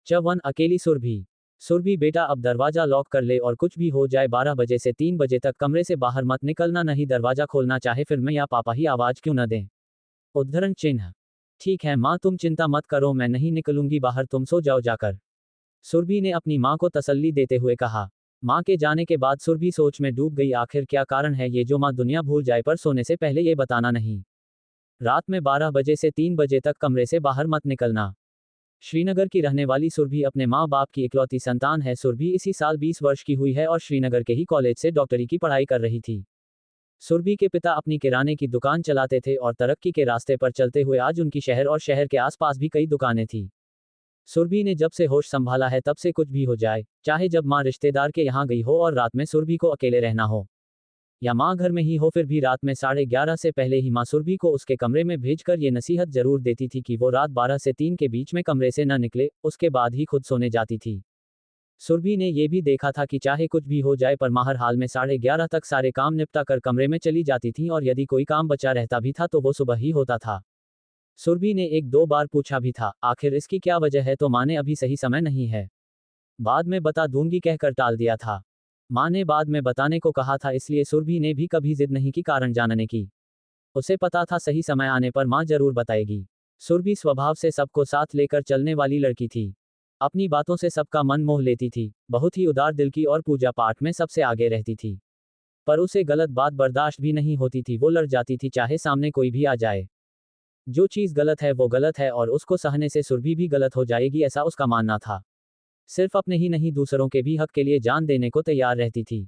च1 अकेली सुरभि। सुरभि बेटा अब दरवाजा लॉक कर ले और कुछ भी हो जाए 12 बजे से 3 बजे तक कमरे से बाहर मत निकलना, नहीं दरवाजा खोलना चाहे फिर मैं या पापा ही आवाज क्यों न दें। उद्धरण चिन्ह। ठीक है माँ तुम चिंता मत करो, मैं नहीं निकलूंगी बाहर, तुम सो जाओ जाकर। सुरभि ने अपनी माँ को तसल्ली देते हुए कहा। माँ के जाने के बाद सुरभि सोच में डूब गई, आखिर क्या कारण है ये जो माँ दुनिया भूल जाए पर सोने से पहले ये बताना नहीं। रात में 12 बजे से 3 बजे तक कमरे से बाहर मत निकलना। श्रीनगर की रहने वाली सुरभि अपने माँ बाप की इकलौती संतान है। सुरभि इसी साल 20 वर्ष की हुई है और श्रीनगर के ही कॉलेज से डॉक्टरी की पढ़ाई कर रही थी। सुरभि के पिता अपनी किराने की दुकान चलाते थे और तरक्की के रास्ते पर चलते हुए आज उनकी शहर और शहर के आसपास भी कई दुकानें थी। सुरभि ने जब से होश संभाला है तब से कुछ भी हो जाए, चाहे जब माँ रिश्तेदार के यहाँ गई हो और रात में सुरभि को अकेले रहना हो या माँ घर में ही हो, फिर भी रात में 11:30 से पहले ही माँ सुरभि को उसके कमरे में भेजकर ये नसीहत जरूर देती थी कि वो रात 12 से 3 के बीच में कमरे से न निकले, उसके बाद ही खुद सोने जाती थी। सुरभि ने ये भी देखा था कि चाहे कुछ भी हो जाए पर माँ हर हाल में 11:30 तक सारे काम निपटा कर कमरे में चली जाती थी और यदि कोई काम बचा रहता भी था तो वो सुबह ही होता था। सुरभि ने 1-2 बार पूछा भी था आखिर इसकी क्या वजह है, तो माँ ने अभी सही समय नहीं है, बाद में बता दूंगी कहकर टाल दिया था। माँ ने बाद में बताने को कहा था, इसलिए सुरभि ने भी कभी जिद नहीं की कारण जानने की। उसे पता था सही समय आने पर माँ जरूर बताएगी। सुरभि स्वभाव से सबको साथ लेकर चलने वाली लड़की थी। अपनी बातों से सबका मन मोह लेती थी, बहुत ही उदार दिल की और पूजा पाठ में सबसे आगे रहती थी। पर उसे गलत बात बर्दाश्त भी नहीं होती थी, वो लड़ जाती थी चाहे सामने कोई भी आ जाए। जो चीज़ गलत है वो गलत है और उसको सहने से सुरभि भी गलत हो जाएगी, ऐसा उसका मानना था। सिर्फ अपने ही नहीं दूसरों के भी हक के लिए जान देने को तैयार रहती थी।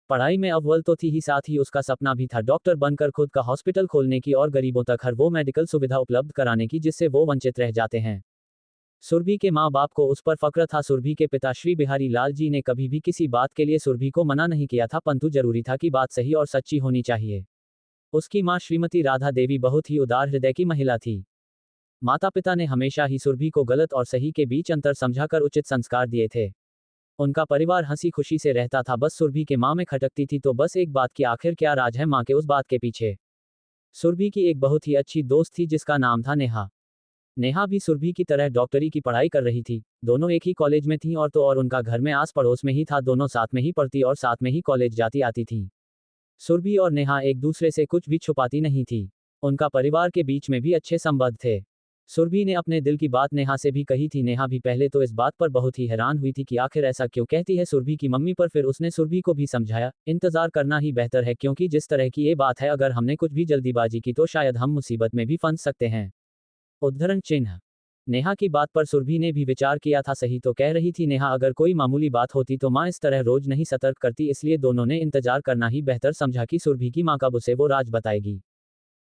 पढ़ाई में अव्वल तो थी ही, साथ ही उसका सपना भी था डॉक्टर बनकर खुद का हॉस्पिटल खोलने की और गरीबों तक हर वो मेडिकल सुविधा उपलब्ध कराने की जिससे वो वंचित रह जाते हैं। सुरभि के माँ बाप को उस पर फक्र था। सुरभि के पिता श्री बिहारी लाल जी ने कभी भी किसी बात के लिए सुरभि को मना नहीं किया था, परंतु जरूरी था कि बात सही और सच्ची होनी चाहिए। उसकी माँ श्रीमती राधा देवी बहुत ही उदार हृदय की महिला थी। माता पिता ने हमेशा ही सुरभि को गलत और सही के बीच अंतर समझाकर उचित संस्कार दिए थे। उनका परिवार हंसी खुशी से रहता था, बस सुरभि के माँ में खटकती थी तो बस एक बात की, आखिर क्या राज है माँ के उस बात के पीछे। सुरभि की एक बहुत ही अच्छी दोस्त थी जिसका नाम था नेहा। नेहा भी सुरभि की तरह डॉक्टरी की पढ़ाई कर रही थी। दोनों एक ही कॉलेज में थीं और तो और उनका घर में आस पड़ोस में ही था, दोनों साथ में ही पढ़ती और साथ में ही कॉलेज जाती आती थीं। सुरभि और नेहा एक दूसरे से कुछ भी छुपाती नहीं थी। उनका परिवार के बीच में भी अच्छे संबंध थे। सुरभि ने अपने दिल की बात नेहा से भी कही थी। नेहा भी पहले तो इस बात पर बहुत ही हैरान हुई थी कि आखिर ऐसा क्यों कहती है सुरभि की मम्मी, पर फिर उसने सुरभि को भी समझाया, इंतजार करना ही बेहतर है क्योंकि जिस तरह की ये बात है, अगर हमने कुछ भी जल्दीबाजी की तो शायद हम मुसीबत में भी फंस सकते हैं। उद्धरण चिन्ह। नेहा की बात पर सुरभि ने भी विचार किया था, सही तो कह रही थी नेहा, अगर कोई मामूली बात होती तो माँ इस तरह रोज नहीं सतर्क करती, इसलिए दोनों ने इंतजार करना ही बेहतर समझा कि सुरभि की माँ कब उसे वो राज बताएगी।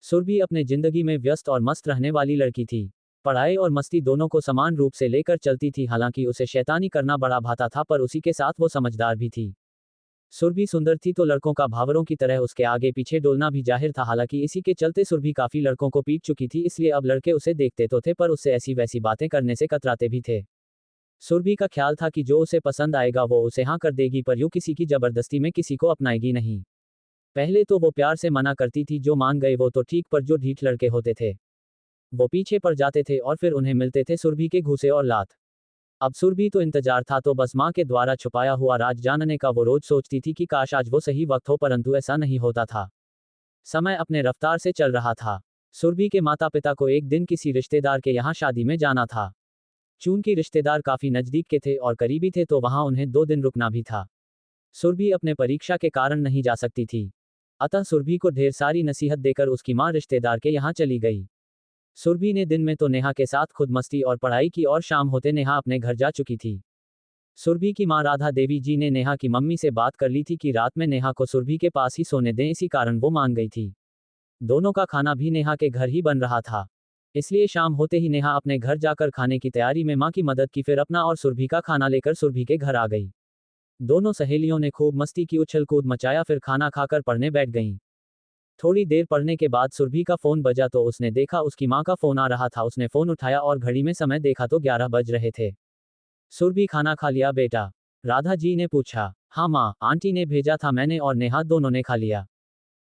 सुरभि अपने जिंदगी में व्यस्त और मस्त रहने वाली लड़की थी। पढ़ाई और मस्ती दोनों को समान रूप से लेकर चलती थी। हालांकि उसे शैतानी करना बड़ा भाता था पर उसी के साथ वो समझदार भी थी। सुरभि सुंदर थी तो लड़कों का भावरों की तरह उसके आगे पीछे डोलना भी जाहिर था। हालांकि इसी के चलते सुरभि काफी लड़कों को पीट चुकी थी, इसलिए अब लड़के उसे देखते तो थे पर उससे ऐसी वैसी बातें करने से कतराते भी थे। सुरभि का ख्याल था कि जो उसे पसंद आएगा वो उसे हाँ कर देगी, पर यूं किसी की जबरदस्ती में किसी को अपनाएगी नहीं। पहले तो वो प्यार से मना करती थी, जो मान गए वो तो ठीक, पर जो ढीठ लड़के होते थे वो पीछे पड़ जाते थे और फिर उन्हें मिलते थे सुरभि के घूसे और लात। अब सुरभि तो इंतजार था तो बस माँ के द्वारा छुपाया हुआ राज जानने का। वो रोज सोचती थी कि काश आज वो सही वक्त हो, परंतु ऐसा नहीं होता था। समय अपने रफ्तार से चल रहा था। सुरभि के माता पिता को एक दिन किसी रिश्तेदार के यहाँ शादी में जाना था। चूंकि रिश्तेदार काफी नजदीक के थे और करीबी थे तो वहां उन्हें 2 दिन रुकना भी था। सुरभि अपने परीक्षा के कारण नहीं जा सकती थी, अतः सुरभि को ढेर सारी नसीहत देकर उसकी माँ रिश्तेदार के यहाँ चली गई। सुरभि ने दिन में तो नेहा के साथ खुद मस्ती और पढ़ाई की और शाम होते नेहा अपने घर जा चुकी थी। सुरभि की मां राधा देवी जी ने नेहा की मम्मी से बात कर ली थी कि रात में नेहा को सुरभि के पास ही सोने दें, इसी कारण वो मान गई थी। दोनों का खाना भी नेहा के घर ही बन रहा था, इसलिए शाम होते ही नेहा अपने घर जाकर खाने की तैयारी में मां की मदद की, फिर अपना और सुरभि का खाना लेकर सुरभि के घर आ गई। दोनों सहेलियों ने खूब मस्ती की, उछल कूद मचाया, फिर खाना खाकर पढ़ने बैठ गईं। थोड़ी देर पढ़ने के बाद सुरभि का फोन बजा तो उसने देखा उसकी माँ का फोन आ रहा था। उसने फोन उठाया और घड़ी में समय देखा तो 11 बज रहे थे। सुरभि, खाना खा लिया बेटा? राधा जी ने पूछा। हाँ माँ, आंटी ने भेजा था, मैंने और नेहा दोनों ने खा लिया।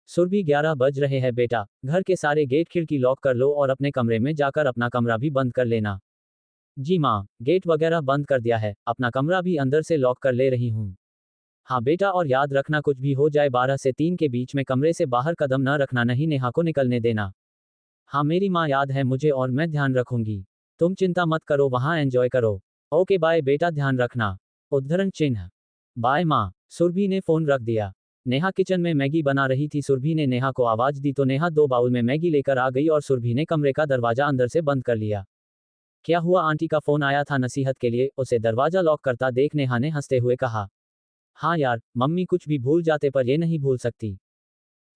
सुरभि, 11 बज रहे हैं बेटा, घर के सारे गेट खिड़की लॉक कर लो और अपने कमरे में जाकर अपना कमरा भी बंद कर लेना। जी माँ, गेट वगैरह बंद कर दिया है, अपना कमरा भी अंदर से लॉक कर ले रही हूँ। हाँ बेटा, और याद रखना कुछ भी हो जाए 12 से 3 के बीच में कमरे से बाहर कदम न रखना, नहीं नेहा को निकलने देना। हाँ मेरी माँ याद है मुझे, और मैं ध्यान रखूंगी। तुम चिंता मत करो, वहाँ एंजॉय करो। ओके बाय बेटा, ध्यान रखना। उद्धरण चिन्ह। बाय माँ। सुरभि ने फोन रख दिया। नेहा किचन में मैगी बना रही थी। सुरभि ने नेहा को आवाज दी तो नेहा 2 बाउल में मैगी लेकर आ गई और सुरभि ने कमरे का दरवाजा अंदर से बंद कर लिया। क्या हुआ, आंटी का फोन आया था नसीहत के लिए? उसे दरवाजा लॉक करता देख नेहा ने हंसते हुए कहा। हाँ यार, मम्मी कुछ भी भूल जाते पर ये नहीं भूल सकती।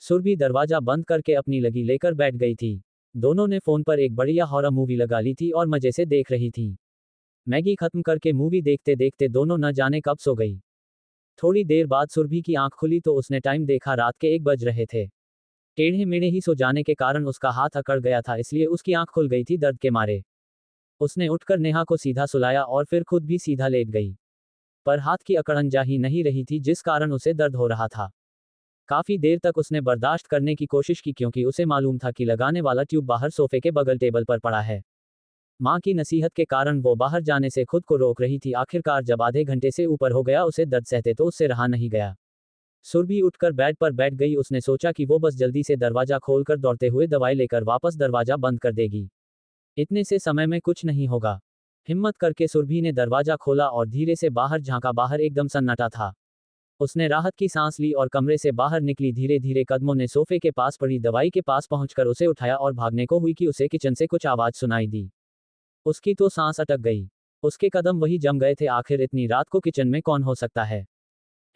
सुरभि दरवाजा बंद करके अपनी लगी लेकर बैठ गई थी। दोनों ने फोन पर एक बढ़िया हॉरर मूवी लगा ली थी और मजे से देख रही थी। मैगी खत्म करके मूवी देखते देखते दोनों न जाने कब सो गई। थोड़ी देर बाद सुरभि की आंख खुली तो उसने टाइम देखा, रात के 1 बज रहे थे। टेढ़े मेढ़े ही सो जाने के कारण उसका हाथ अकड़ गया था, इसलिए उसकी आंख खुल गई थी दर्द के मारे। उसने उठकर नेहा को सीधा सुलाया और फिर खुद भी सीधा लेट गई। पर हाथ की अकड़न जा ही नहीं रही थी, जिस कारण उसे दर्द हो रहा था। काफी देर तक उसने बर्दाश्त करने की कोशिश की, क्योंकि उसे मालूम था कि लगाने वाला ट्यूब बाहर सोफे के बगल टेबल पर पड़ा है। माँ की नसीहत के कारण वो बाहर जाने से खुद को रोक रही थी। आखिरकार जब आधे घंटे से ऊपर हो गया उसे दर्द सहते तो उससे रहा नहीं गया। सुरभि उठकर बेड पर बैठ गई। उसने सोचा कि वो बस जल्दी से दरवाजा खोलकर दौड़ते हुए दवाई लेकर वापस दरवाजा बंद कर देगी। इतने से समय में कुछ नहीं होगा। हिम्मत करके सुरभि ने दरवाजा खोला और धीरे से बाहर झांका। बाहर एकदम सन्नाटा था। उसने राहत की सांस ली और कमरे से बाहर निकली। धीरे धीरे कदमों ने सोफे के पास पड़ी दवाई के पास पहुंचकर उसे उठाया और भागने को हुई कि उसे किचन से कुछ आवाज सुनाई दी। उसकी तो सांस अटक गई। उसके कदम वही जम गए थे। आखिर इतनी रात को किचन में कौन हो सकता है?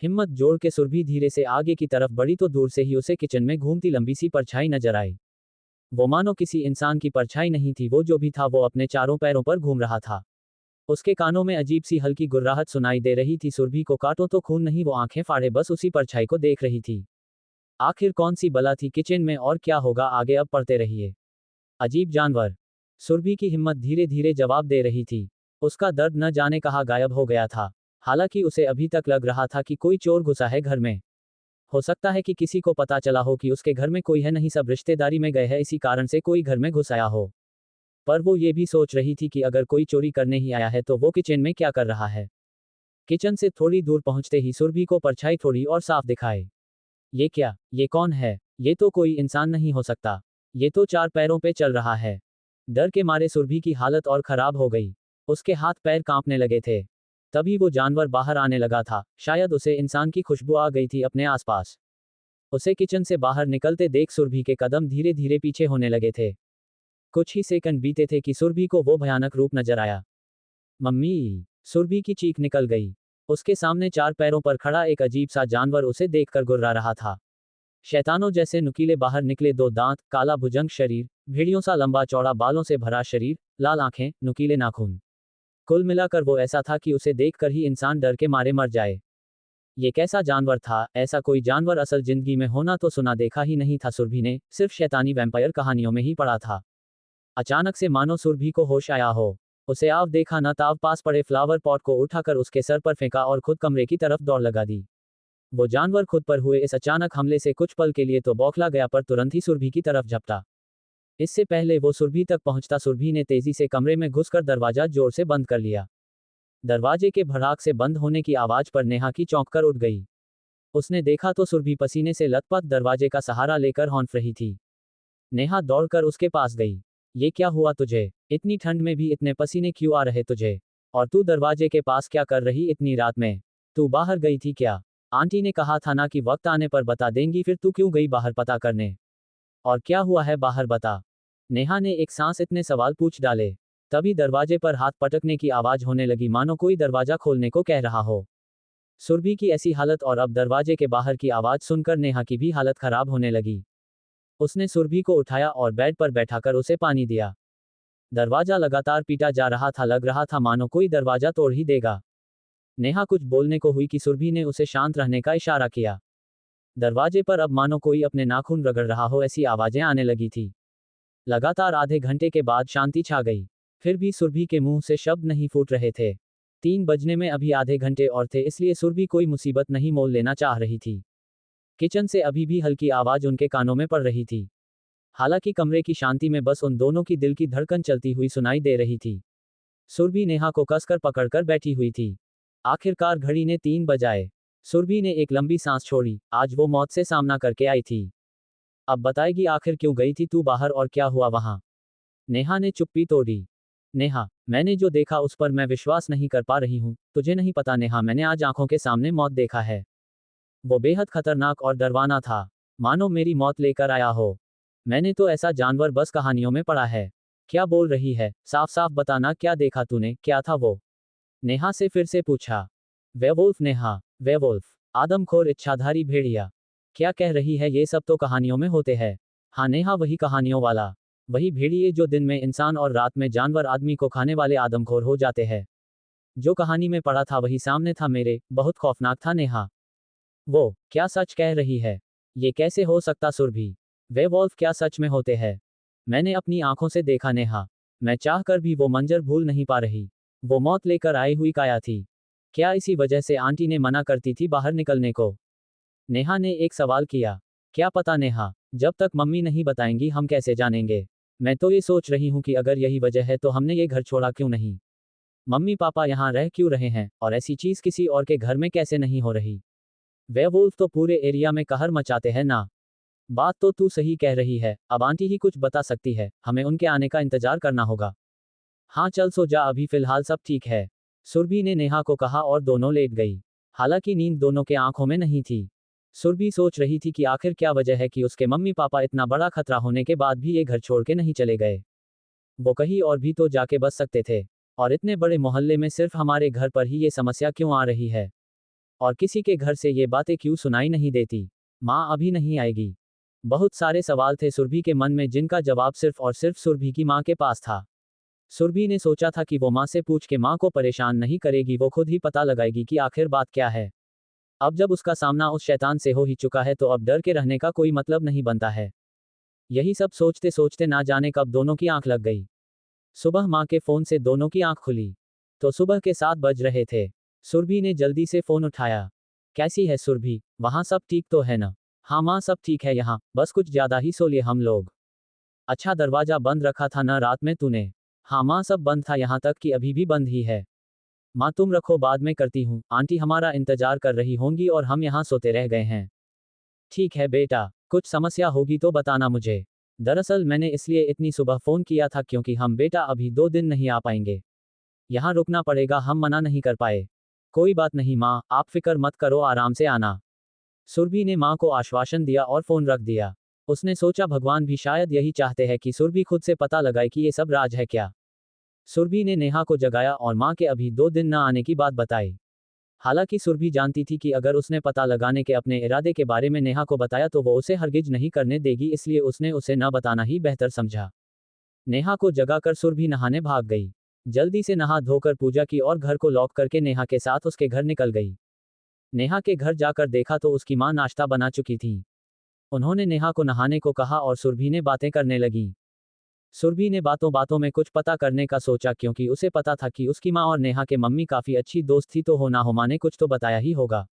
हिम्मत जोड़ के सुरभि धीरे से आगे की तरफ बढ़ी तो दूर से ही उसे किचन में घूमती लंबी सी परछाई नजर आई। वो मानो किसी इंसान की परछाई नहीं थी, वो जो भी था वो अपने चारों पैरों पर घूम रहा था। उसके कानों में अजीब सी हल्की गुर्राहट सुनाई दे रही थी। सुरभि को काटो तो खून नहीं, वो आंखें फाड़े बस उसी परछाई को देख रही थी। आखिर कौन सी बला थी किचन में, और क्या होगा आगे, अब पढ़ते रहिए। अजीब जानवर। सुरभि की हिम्मत धीरे धीरे जवाब दे रही थी। उसका दर्द न जाने कहाँ गायब हो गया था। हालांकि उसे अभी तक लग रहा था कि कोई चोर घुसा है घर में। हो सकता है कि किसी को पता चला हो कि उसके घर में कोई है, नहीं सब रिश्तेदारी में गए हैं, इसी कारण से कोई घर में घुस आया हो। पर वो ये भी सोच रही थी कि अगर कोई चोरी करने ही आया है तो वो किचन में क्या कर रहा है। किचन से थोड़ी दूर पहुंचते ही सुरभि को परछाई थोड़ी और साफ दिखाई। ये क्या, ये कौन है? ये तो कोई इंसान नहीं हो सकता। ये तो 4 पैरों पे चल रहा है। डर के मारे सुरभि की हालत और खराब हो गई। उसके हाथ पैर कांपने लगे थे। तभी वो जानवर बाहर आने लगा था। शायद उसे इंसान की खुशबू आ गई थी अपने आसपास। उसे किचन से बाहर निकलते देख सुरभि के कदम धीरे धीरे पीछे होने लगे थे। कुछ ही सेकंड बीते थे कि सुरभि को वो भयानक रूप नजर आया। मम्मी! सुरभि की चीख निकल गई। उसके सामने 4 पैरों पर खड़ा एक अजीब सा जानवर उसे देखकर गुर्रा रहा था। शैतानों जैसे नुकीले बाहर निकले 2 दांत, काला भुजंग शरीर, भेड़ियों सा लंबा चौड़ा बालों से भरा शरीर, लाल आंखें, नुकीले नाखून। कुल मिलाकर वो ऐसा था कि उसे देखकर ही इंसान डर के मारे मर जाए। ये कैसा जानवर था? ऐसा कोई जानवर असल जिंदगी में होना तो सुना देखा ही नहीं था सुरभि ने, सिर्फ शैतानी वैम्पायर कहानियों में ही पढ़ा था। अचानक से मानो सुरभि को होश आया हो। उसे आव देखा न ताव पास पड़े फ्लावर पॉट को उठाकर उसके सर पर फेंका और खुद कमरे की तरफ दौड़ लगा दी। वो जानवर खुद पर हुए इस अचानक हमले से कुछ पल के लिए तो बौखला गया, पर तुरंत ही सुरभि की तरफ झपटा। इससे पहले वो सुरभि तक पहुंचता सुरभि ने तेजी से कमरे में घुसकर दरवाजा जोर से बंद कर लिया। दरवाजे के भड़ाक से बंद होने की आवाज पर नेहा की चौंक कर उठ गई। उसने देखा तो सुरभि पसीने से लथपथ दरवाजे का सहारा लेकर हौंफ रही थी। नेहा दौड़कर उसके पास गई। ये क्या हुआ तुझे? इतनी ठंड में भी इतने पसीने क्यों आ रहे तुझे? और तू दरवाजे के पास क्या कर रही इतनी रात में? तू बाहर गई थी क्या? आंटी ने कहा था ना कि वक्त आने पर बता देंगी, फिर तू क्यों गई बाहर पता करने? और क्या हुआ है बाहर बता। नेहा ने एक सांस इतने सवाल पूछ डाले। तभी दरवाजे पर हाथ पटकने की आवाज होने लगी, मानो कोई दरवाजा खोलने को कह रहा हो। सुरभि की ऐसी हालत और अब दरवाजे के बाहर की आवाज सुनकर नेहा की भी हालत खराब होने लगी। उसने सुरभि को उठाया और बेड पर बैठाकर उसे पानी दिया। दरवाजा लगातार पीटा जा रहा था, लग रहा था मानो कोई दरवाजा तोड़ ही देगा। नेहा कुछ बोलने को हुई कि सुरभि ने उसे शांत रहने का इशारा किया। दरवाजे पर अब मानो कोई अपने नाखून रगड़ रहा हो, ऐसी आवाजें आने लगी थी। लगातार आधे घंटे के बाद शांति छा गई। फिर भी सुरभि के मुंह से शब्द नहीं फूट रहे थे। 3 बजने में अभी आधे घंटे और थे, इसलिए सुरभि कोई मुसीबत नहीं मोल लेना चाह रही थी। किचन से अभी भी हल्की आवाज उनके कानों में पड़ रही थी। हालांकि कमरे की शांति में बस उन दोनों की दिल की धड़कन चलती हुई सुनाई दे रही थी। सुरभि नेहा को कसकर पकड़कर बैठी हुई थी। आखिरकार घड़ी ने 3 बजाए। सुरभि ने एक लंबी सांस छोड़ी, आज वो मौत से सामना करके आई थी। अब बताएगी आखिर क्यों गई थी तू बाहर और क्या हुआ वहां? नेहा ने चुप्पी तोड़ी। नेहा, मैंने जो देखा उस पर मैं विश्वास नहीं कर पा रही हूँ, तुझे नहीं पता नेहा, मैंने आज आंखों के सामने मौत देखा है। वो बेहद खतरनाक और डरवाना था, मानो मेरी मौत लेकर आया हो। मैंने तो ऐसा जानवर बस कहानियों में पढ़ा है। क्या बोल रही है, साफ साफ बताना क्या देखा तूने, क्या था वो? नेहा से फिर से पूछा। वेवुल्फ नेहा, वेवुल्फ, आदमखोर इच्छाधारी भेड़िया। क्या कह रही है, ये सब तो कहानियों में होते हैं। हाँ नेहा, वही कहानियों वाला, वही भेड़िए जो दिन में इंसान और रात में जानवर, आदमी को खाने वाले आदमखोर हो जाते हैं। जो कहानी में पढ़ा था वही सामने था मेरे, बहुत खौफनाक था नेहा। वो क्या सच कह रही है? ये कैसे हो सकता सुरभि? वेवॉल्फ क्या सच में होते हैं? मैंने अपनी आंखों से देखा नेहा, मैं चाहकर भी वो मंजर भूल नहीं पा रही। वो मौत लेकर आई हुई काया थी। क्या इसी वजह से आंटी ने मना करती थी बाहर निकलने को? नेहा ने एक सवाल किया। क्या पता नेहा, जब तक मम्मी नहीं बताएंगी हम कैसे जानेंगे? मैं तो ये सोच रही हूँ कि अगर यही वजह है तो हमने ये घर छोड़ा क्यों नहीं? मम्मी पापा यहाँ रह क्यों रहे हैं, और ऐसी चीज किसी और के घर में कैसे नहीं हो रही? वेवुल्फ तो पूरे एरिया में कहर मचाते हैं ना। बात तो तू सही कह रही है, अब आंटी ही कुछ बता सकती है, हमें उनके आने का इंतजार करना होगा। हाँ चल सो जा, अभी फिलहाल सब ठीक है, सुरभि ने नेहा को कहा और दोनों लेट गई। हालांकि नींद दोनों के आंखों में नहीं थी। सुरभि सोच रही थी कि आखिर क्या वजह है कि उसके मम्मी पापा इतना बड़ा खतरा होने के बाद भी ये घर छोड़ के नहीं चले गए। वो कहीं और भी तो जाके बस सकते थे, और इतने बड़े मोहल्ले में सिर्फ हमारे घर पर ही ये समस्या क्यों आ रही है? और किसी के घर से ये बातें क्यों सुनाई नहीं देती? माँ अभी नहीं आएगी? बहुत सारे सवाल थे सुरभि के मन में जिनका जवाब सिर्फ और सिर्फ सुरभि की माँ के पास था। सुरभि ने सोचा था कि वो माँ से पूछ के माँ को परेशान नहीं करेगी, वो खुद ही पता लगाएगी कि आखिर बात क्या है। अब जब उसका सामना उस शैतान से हो ही चुका है तो अब डर के रहने का कोई मतलब नहीं बनता है। यही सब सोचते सोचते ना जाने कब दोनों की आंख लग गई। सुबह माँ के फोन से दोनों की आंख खुली तो सुबह के 7 बज रहे थे। सुरभि ने जल्दी से फोन उठाया। कैसी है सुरभि, वहां सब ठीक तो है ना? हाँ माँ सब ठीक है, यहाँ बस कुछ ज्यादा ही सो लिए हम लोग। अच्छा, दरवाजा बंद रखा था ना रात में तूने? हाँ माँ सब बंद था, यहाँ तक कि अभी भी बंद ही है। माँ तुम रखो, बाद में करती हूँ, आंटी हमारा इंतजार कर रही होंगी और हम यहाँ सोते रह गए हैं। ठीक है बेटा, कुछ समस्या होगी तो बताना मुझे। दरअसल मैंने इसलिए इतनी सुबह फोन किया था क्योंकि हम बेटा अभी 2 दिन नहीं आ पाएंगे। यहाँ रुकना पड़ेगा, हम मना नहीं कर पाए। कोई बात नहीं माँ, आप फिक्र मत करो, आराम से आना। सुरभि ने माँ को आश्वासन दिया और फोन रख दिया। उसने सोचा भगवान भी शायद यही चाहते हैं कि सुरभि खुद से पता लगाए कि ये सब राज है क्या। सुरभि ने नेहा को जगाया और माँ के अभी 2 दिन न आने की बात बताई। हालांकि सुरभि जानती थी कि अगर उसने पता लगाने के अपने इरादे के बारे में नेहा को बताया तो वो उसे हरगिज नहीं करने देगी, इसलिए उसने उसे न बताना ही बेहतर समझा। नेहा को जगाकर सुरभि नहाने भाग गई। जल्दी से नहा धोकर पूजा की और घर को लॉक करके नेहा के साथ उसके घर निकल गई। नेहा के घर जाकर देखा तो उसकी माँ नाश्ता बना चुकी थी। उन्होंने नेहा को नहाने को कहा और सुरभि ने बातें करने लगी। सुरभि ने बातों बातों में कुछ पता करने का सोचा क्योंकि उसे पता था कि उसकी माँ और नेहा के मम्मी काफी अच्छी दोस्त थी, तो हो ना हो माँ ने कुछ तो बताया ही होगा।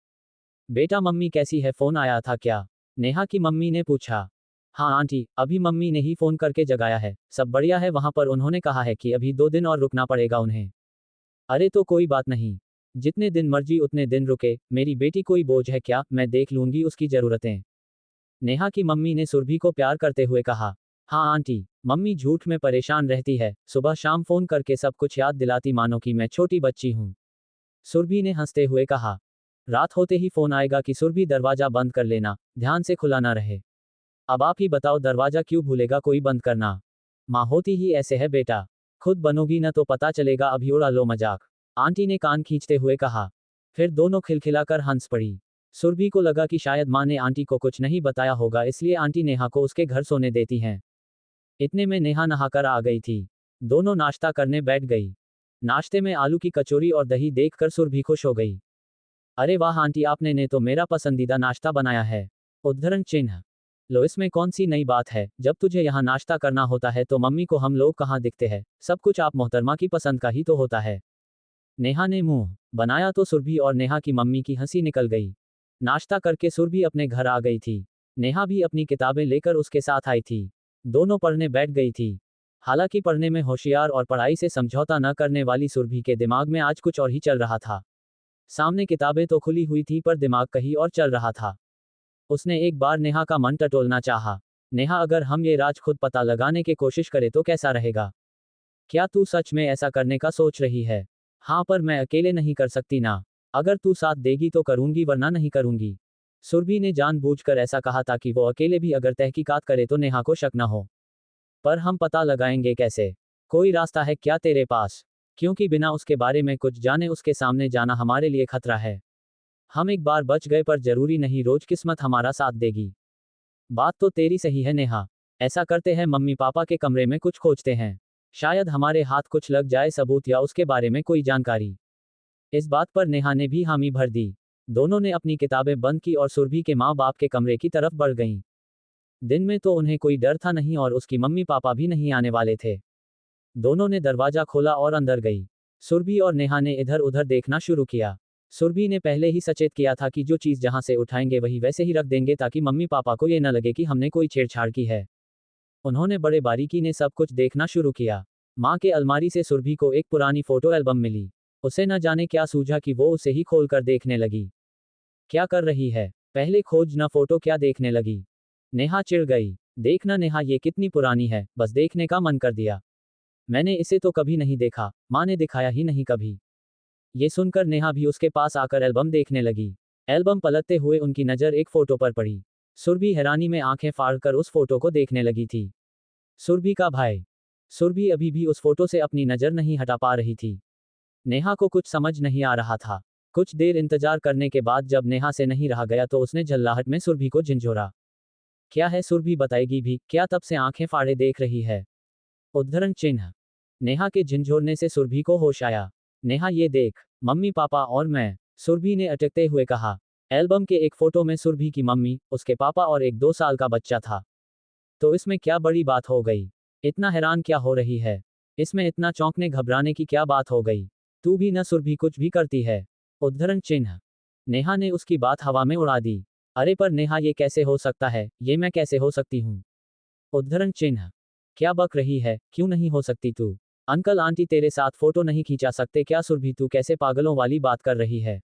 बेटा मम्मी कैसी है, फोन आया था क्या? नेहा की मम्मी ने पूछा। हाँ आंटी, अभी मम्मी ने ही फोन करके जगाया है, सब बढ़िया है वहां पर, उन्होंने कहा है कि अभी 2 दिन और रुकना पड़ेगा उन्हें। अरे तो कोई बात नहीं, जितने दिन मर्जी उतने दिन रुके, मेरी बेटी कोई बोझ है क्या, मैं देख लूंगी उसकी जरूरतें। नेहा की मम्मी ने सुरभि को प्यार करते हुए कहा। हाँ आंटी, मम्मी झूठ में परेशान रहती है, सुबह शाम फोन करके सब कुछ याद दिलाती मानो कि मैं छोटी बच्ची हूँ। सुरभि ने हंसते हुए कहा। रात होते ही फोन आएगा कि सुरभि दरवाजा बंद कर लेना, ध्यान से खुला ना रहे। अब आप ही बताओ दरवाजा क्यों भूलेगा कोई बंद करना? माँ होती ही ऐसे है बेटा, खुद बनोगी न तो पता चलेगा, अभी उड़ा लो मजाक, आंटी ने कान खींचते हुए कहा। फिर दोनों खिलखिलाकर हंस पड़ी। सुरभि को लगा कि शायद माँ ने आंटी को कुछ नहीं बताया होगा, इसलिए आंटी नेहा को उसके घर सोने देती हैं। इतने में नेहा नहाकर आ गई थी। दोनों नाश्ता करने बैठ गई। नाश्ते में आलू की कचौरी और दही देखकर सुरभि खुश हो गई। अरे वाह आंटी, आपने ने तो मेरा पसंदीदा नाश्ता बनाया है। उद्धरण चिन्ह। लो, इसमें कौन सी नई बात है, जब तुझे यहाँ नाश्ता करना होता है तो मम्मी को हम लोग कहाँ दिखते हैं, सब कुछ आप मोहतरमा की पसंद का ही तो होता है। नेहा ने मुंह बनाया तो सुरभि और नेहा की मम्मी की हंसी निकल गई। नाश्ता करके सुरभि अपने घर आ गई थी। नेहा भी अपनी किताबें लेकर उसके साथ आई थी। दोनों पढ़ने बैठ गई थी। हालांकि पढ़ने में होशियार और पढ़ाई से समझौता न करने वाली सुरभि के दिमाग में आज कुछ और ही चल रहा था। सामने किताबें तो खुली हुई थी पर दिमाग कहीं और चल रहा था। उसने एक बार नेहा का मन टटोलना चाहा। नेहा, अगर हम ये राज खुद पता लगाने की कोशिश करें तो कैसा रहेगा? क्या तू सच में ऐसा करने का सोच रही है? हाँ, पर मैं अकेले नहीं कर सकती ना। अगर तू साथ देगी तो करूंगी, वरना नहीं करूंगी। सुरभि ने जानबूझकर ऐसा कहा ताकि वो अकेले भी अगर तहकीकात करे तो नेहा को शक न हो। पर हम पता लगाएंगे कैसे? कोई रास्ता है क्या तेरे पास? क्योंकि बिना उसके बारे में कुछ जाने उसके सामने जाना हमारे लिए खतरा है। हम एक बार बच गए पर जरूरी नहीं रोज किस्मत हमारा साथ देगी। बात तो तेरी सही है नेहा। ऐसा करते हैं, मम्मी पापा के कमरे में कुछ खोजते हैं। शायद हमारे हाथ कुछ लग जाए, सबूत या उसके बारे में कोई जानकारी। इस बात पर नेहा ने भी हामी भर दी। दोनों ने अपनी किताबें बंद की और सुरभि के माँ बाप के कमरे की तरफ बढ़ गईं। दिन में तो उन्हें कोई डर था नहीं और उसकी मम्मी पापा भी नहीं आने वाले थे। दोनों ने दरवाजा खोला और अंदर गई। सुरभि और नेहा ने इधर उधर देखना शुरू किया। सुरभि ने पहले ही सचेत किया था कि जो चीज़ जहां से उठाएंगे वही वैसे ही रख देंगे ताकि मम्मी पापा को ये न लगे कि हमने कोई छेड़छाड़ की है। उन्होंने बड़े बारीकी ने सब कुछ देखना शुरू किया। माँ के अलमारी से सुरभि को एक पुरानी फोटो एल्बम मिली। उसे न जाने क्या सूझा कि वो उसे ही खोलकर देखने लगी। क्या कर रही है? पहले खोज न फोटो, क्या देखने लगी? नेहा चिढ़ गई। देखना नेहा, ये कितनी पुरानी है, बस देखने का मन कर दिया। मैंने इसे तो कभी नहीं देखा, माँ ने दिखाया ही नहीं कभी। ये सुनकर नेहा भी उसके पास आकर एल्बम देखने लगी। एल्बम पलटते हुए उनकी नज़र एक फोटो पर पड़ी। सुरभि हैरानी में आंखें फाड़कर उस फोटो को देखने लगी थी। सुरभि का भाई। सुरभि अभी भी उस फोटो से अपनी नज़र नहीं हटा पा रही थी। नेहा को कुछ समझ नहीं आ रहा था। कुछ देर इंतजार करने के बाद जब नेहा से नहीं रहा गया तो उसने झल्लाहट में सुरभि को झिंझोरा। क्या है सुरभि, बताएगी भी क्या? तब से आंखें फाड़े देख रही है। उद्धरण चिन्ह। नेहा के झिंझोरने से सुरभि को होश आया। नेहा, ये देख, मम्मी पापा और मैं, सुरभि ने अटकते हुए कहा। एल्बम के एक फोटो में सुरभि की मम्मी, उसके पापा और एक 2 साल का बच्चा था। तो इसमें क्या बड़ी बात हो गई? इतना हैरान क्या हो रही है? इसमें इतना चौंकने घबराने की क्या बात हो गई? तू भी न सुरभि कुछ भी करती है। उद्धरण चिन्ह। नेहा ने उसकी बात हवा में उड़ा दी। अरे पर नेहा, ये कैसे हो सकता है? ये मैं कैसे हो सकती हूँ? उद्धरण चिन्ह। क्या बक रही है? क्यों नहीं हो सकती तू? अंकल आंटी तेरे साथ फोटो नहीं खींचा सकते क्या? सुरभि, तू कैसे पागलों वाली बात कर रही है?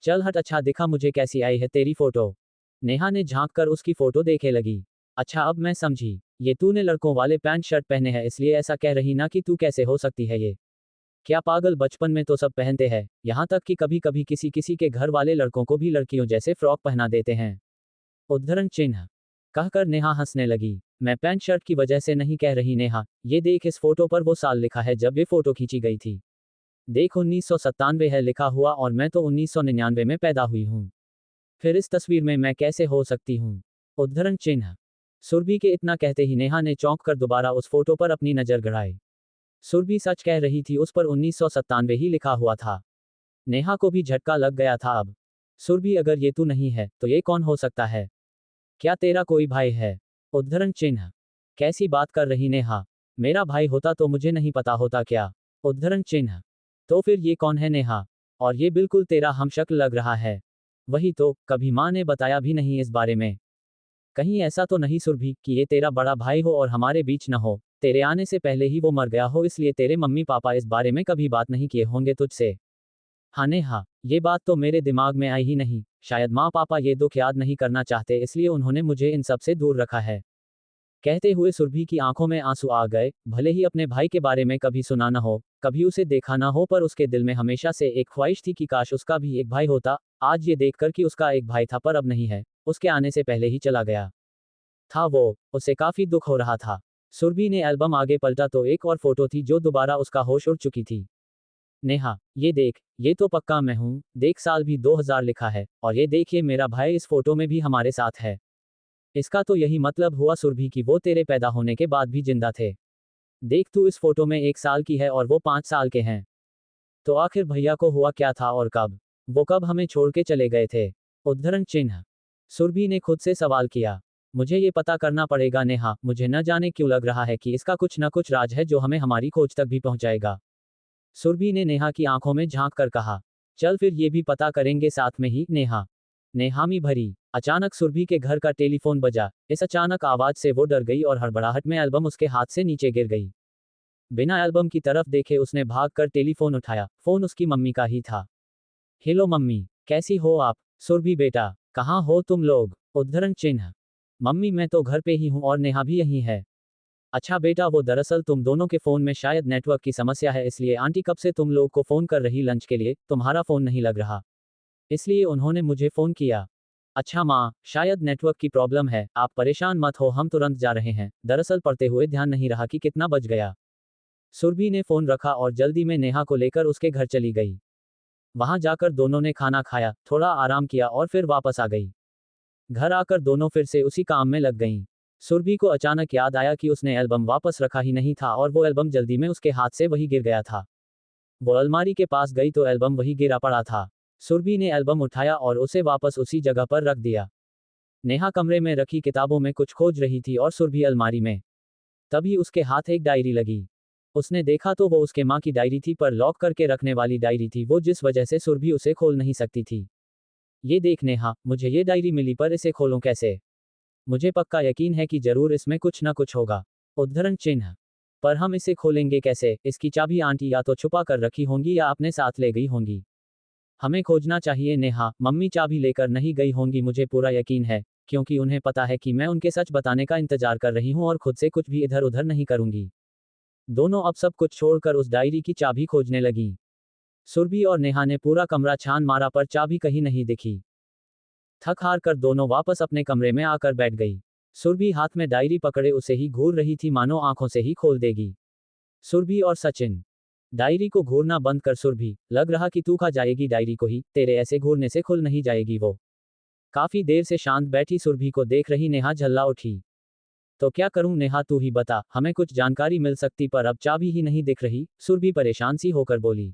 चल हट, अच्छा दिखा मुझे कैसी आई है तेरी फोटो। नेहा ने झांक कर उसकी फोटो देखे लगी। अच्छा, अब मैं समझी। ये तूने लड़कों वाले पैंट शर्ट पहने हैं इसलिए ऐसा कह रही ना कि तू कैसे हो सकती है ये? क्या पागल, बचपन में तो सब पहनते हैं, यहाँ तक कि कभी कभी किसी किसी के घर वाले लड़कों को भी लड़कियों जैसे फ्रॉक पहना देते हैं। उद्धरण चिन्ह। कहकर नेहा हंसने लगी। मैं पैंट शर्ट की वजह से नहीं कह रही नेहा, ये देख, इस फोटो पर वो साल लिखा है जब ये फोटो खींची गई थी। देख, 1997 है लिखा हुआ और मैं तो 1999 में पैदा हुई हूँ। फिर इस तस्वीर में मैं कैसे हो सकती हूँ? उद्धरण चिन्ह। सुरभि के इतना कहते ही नेहा ने चौंक कर दोबारा उस फोटो पर अपनी नजर गड़ाई। सुरभि सच कह रही थी, उस पर 1997 ही लिखा हुआ था। नेहा को भी झटका लग गया था अब। सुरभि, अगर ये तू नहीं है तो ये कौन हो सकता है? क्या तेरा कोई भाई है? उद्धरण चिन्ह। कैसी बात कर रही नेहा? मेरा भाई होता तो मुझे नहीं पता होता क्या? उद्धरण चिन्ह। तो फिर ये कौन है नेहा? और ये बिल्कुल तेरा हमशक्ल लग रहा है। वही तो, कभी माँ ने बताया भी नहीं इस बारे में। कहीं ऐसा तो नहीं सुरभि कि ये तेरा बड़ा भाई हो और हमारे बीच न हो, तेरे आने से पहले ही वो मर गया हो इसलिए तेरे मम्मी पापा इस बारे में कभी बात नहीं किए होंगे तुझसे? हाँ नेहा, ये बात तो मेरे दिमाग में आई ही नहीं। शायद माँ पापा ये दुख याद नहीं करना चाहते इसलिए उन्होंने मुझे इन सब से दूर रखा है। कहते हुए सुरभि की आंखों में आंसू आ गए। भले ही अपने भाई के बारे में कभी सुना न हो, कभी उसे देखा ना हो, पर उसके दिल में हमेशा से एक ख्वाहिश थी कि काश उसका भी एक भाई होता। आज ये देखकर कि उसका एक भाई था पर अब नहीं है, उसके आने से पहले ही चला गया था वो, उसे काफी दुख हो रहा था। सुरभि ने एल्बम आगे पलटा तो एक और फोटो थी जो दोबारा उसका होश उड़ चुकी थी। नेहा, ये देख, ये तो पक्का मैं हूँ, देख साल भी 2000 लिखा है, और ये देखिए मेरा भाई इस फोटो में भी हमारे साथ है। इसका तो यही मतलब हुआ सुरभि कि वो तेरे पैदा होने के बाद भी जिंदा थे। देख, तू इस फोटो में 1 साल की है और वो 5 साल के हैं। तो आखिर भैया को हुआ क्या था और कब? वो कब हमें छोड़ के चले गए थे? उद्धरण चिन्ह। सुरभि ने खुद से सवाल किया। मुझे ये पता करना पड़ेगा नेहा, मुझे न जाने क्यों लग रहा है कि इसका कुछ न कुछ राज है जो हमें हमारी खोज तक भी पहुंचाएगा। सुरभि ने नेहा की आंखों में झांक कर कहा। चल फिर ये भी पता करेंगे साथ में ही। नेहा ने हामी भरी। अचानक सुरभि के घर का टेलीफोन बजा। इस अचानक आवाज से वो डर गई और हड़बड़ाहट में एल्बम उसके हाथ से नीचे गिर गई। बिना एल्बम की तरफ देखे उसने भागकर टेलीफोन उठाया। फोन उसकी मम्मी का ही था। हेलो मम्मी, कैसी हो आप? सुरभि बेटा, कहाँ हो तुम लोग? उद्धरण चिन्ह। मम्मी मैं तो घर पे ही हूँ और नेहा भी यहीं है। अच्छा बेटा, वो दरअसल तुम दोनों के फोन में शायद नेटवर्क की समस्या है, इसलिए आंटी कब से तुम लोग को फोन कर रही लंच के लिए, तुम्हारा फोन नहीं लग रहा, इसलिए उन्होंने मुझे फोन किया। अच्छा माँ, शायद नेटवर्क की प्रॉब्लम है, आप परेशान मत हो, हम तुरंत जा रहे हैं। दरअसल पढ़ते हुए ध्यान नहीं रहा कि कितना बज गया। सुरभि ने फोन रखा और जल्दी में नेहा को लेकर उसके घर चली गई। वहां जाकर दोनों ने खाना खाया, थोड़ा आराम किया और फिर वापस आ गई। घर आकर दोनों फिर से उसी काम में लग गईं। सुरभि को अचानक याद आया कि उसने एल्बम वापस रखा ही नहीं था और वो एल्बम जल्दी में उसके हाथ से वही गिर गया था। वो अलमारी के पास गई तो एल्बम वही गिरा पड़ा था। सुरभि ने एल्बम उठाया और उसे वापस उसी जगह पर रख दिया। नेहा कमरे में रखी किताबों में कुछ खोज रही थी और सुरभि अलमारी में। तभी उसके हाथ एक डायरी लगी। उसने देखा तो वो उसके माँ की डायरी थी, पर लॉक करके रखने वाली डायरी थी वो, जिस वजह से सुरभि उसे खोल नहीं सकती थी। ये देख नेहा, मुझे ये डायरी मिली पर इसे खोलूं कैसे? मुझे पक्का यकीन है कि जरूर इसमें कुछ ना कुछ होगा। उद्धरण चिन्ह। पर हम इसे खोलेंगे कैसे? इसकी चाबी आंटी या तो छुपा कर रखी होंगी या अपने साथ ले गई होंगी। हमें खोजना चाहिए नेहा, मम्मी चाबी लेकर नहीं गई होंगी, मुझे पूरा यकीन है, क्योंकि उन्हें पता है कि मैं उनके सच बताने का इंतजार कर रही हूँ और खुद से कुछ भी इधर उधर नहीं करूंगी। दोनों अब सब कुछ छोड़कर उस डायरी की चाबी खोजने लगीं। सुरभि और नेहा ने पूरा कमरा छान मारा पर चाबी कहीं नहीं दिखी। थक हार कर दोनों वापस अपने कमरे में आकर बैठ गई। सुरभि हाथ में डायरी पकड़े उसे ही घूर रही थी, मानो आंखों से ही खोल देगी। सुरभि और सचिन। डायरी को घूरना बंद कर सुरभि, लग रहा कि तू खा जाएगी डायरी को ही, तेरे ऐसे घूरने से खुल नहीं जाएगी वो। काफी देर से शांत बैठी सुरभि को देख रही नेहा झल्ला उठी। तो क्या करूं नेहा, तू ही बता, हमें कुछ जानकारी मिल सकती, पर अब चाबी ही नहीं दिख रही, सुरभि परेशान सी होकर बोली।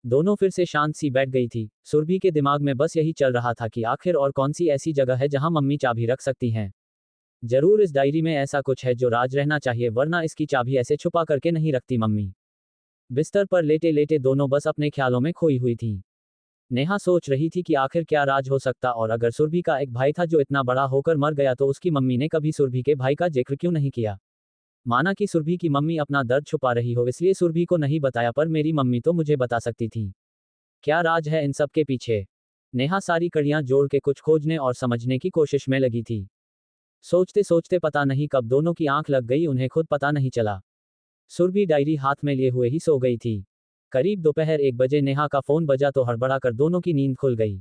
दोनों फिर से शांत सी बैठ गई थी। सुरभि के दिमाग में बस यही चल रहा था कि आखिर और कौन सी ऐसी जगह है जहां मम्मी चाबी रख सकती हैं। जरूर इस डायरी में ऐसा कुछ है जो राज रहना चाहिए, वरना इसकी चाबी ऐसे छुपा करके नहीं रखती मम्मी। बिस्तर पर लेटे लेटे दोनों बस अपने ख्यालों में खोई हुई थी। नेहा सोच रही थी कि आखिर क्या राज हो सकता, और अगर सुरभि का एक भाई था जो इतना बड़ा होकर मर गया तो उसकी मम्मी ने कभी सुरभि के भाई का जिक्र क्यों नहीं किया? माना कि सुरभि की मम्मी अपना दर्द छुपा रही हो इसलिए सुरभि को नहीं बताया, पर मेरी मम्मी तो मुझे बता सकती थी। क्या राज है इन सब के पीछे? नेहा सारी कड़ियां जोड़ के कुछ खोजने और समझने की कोशिश में लगी थी। सोचते सोचते पता नहीं कब दोनों की आंख लग गई, उन्हें खुद पता नहीं चला। सुरभि डायरी हाथ में लिए हुए ही सो गई थी। करीब दोपहर 1 बजे नेहा का फोन बजा तो हड़बड़ाकर दोनों की नींद खुल गई।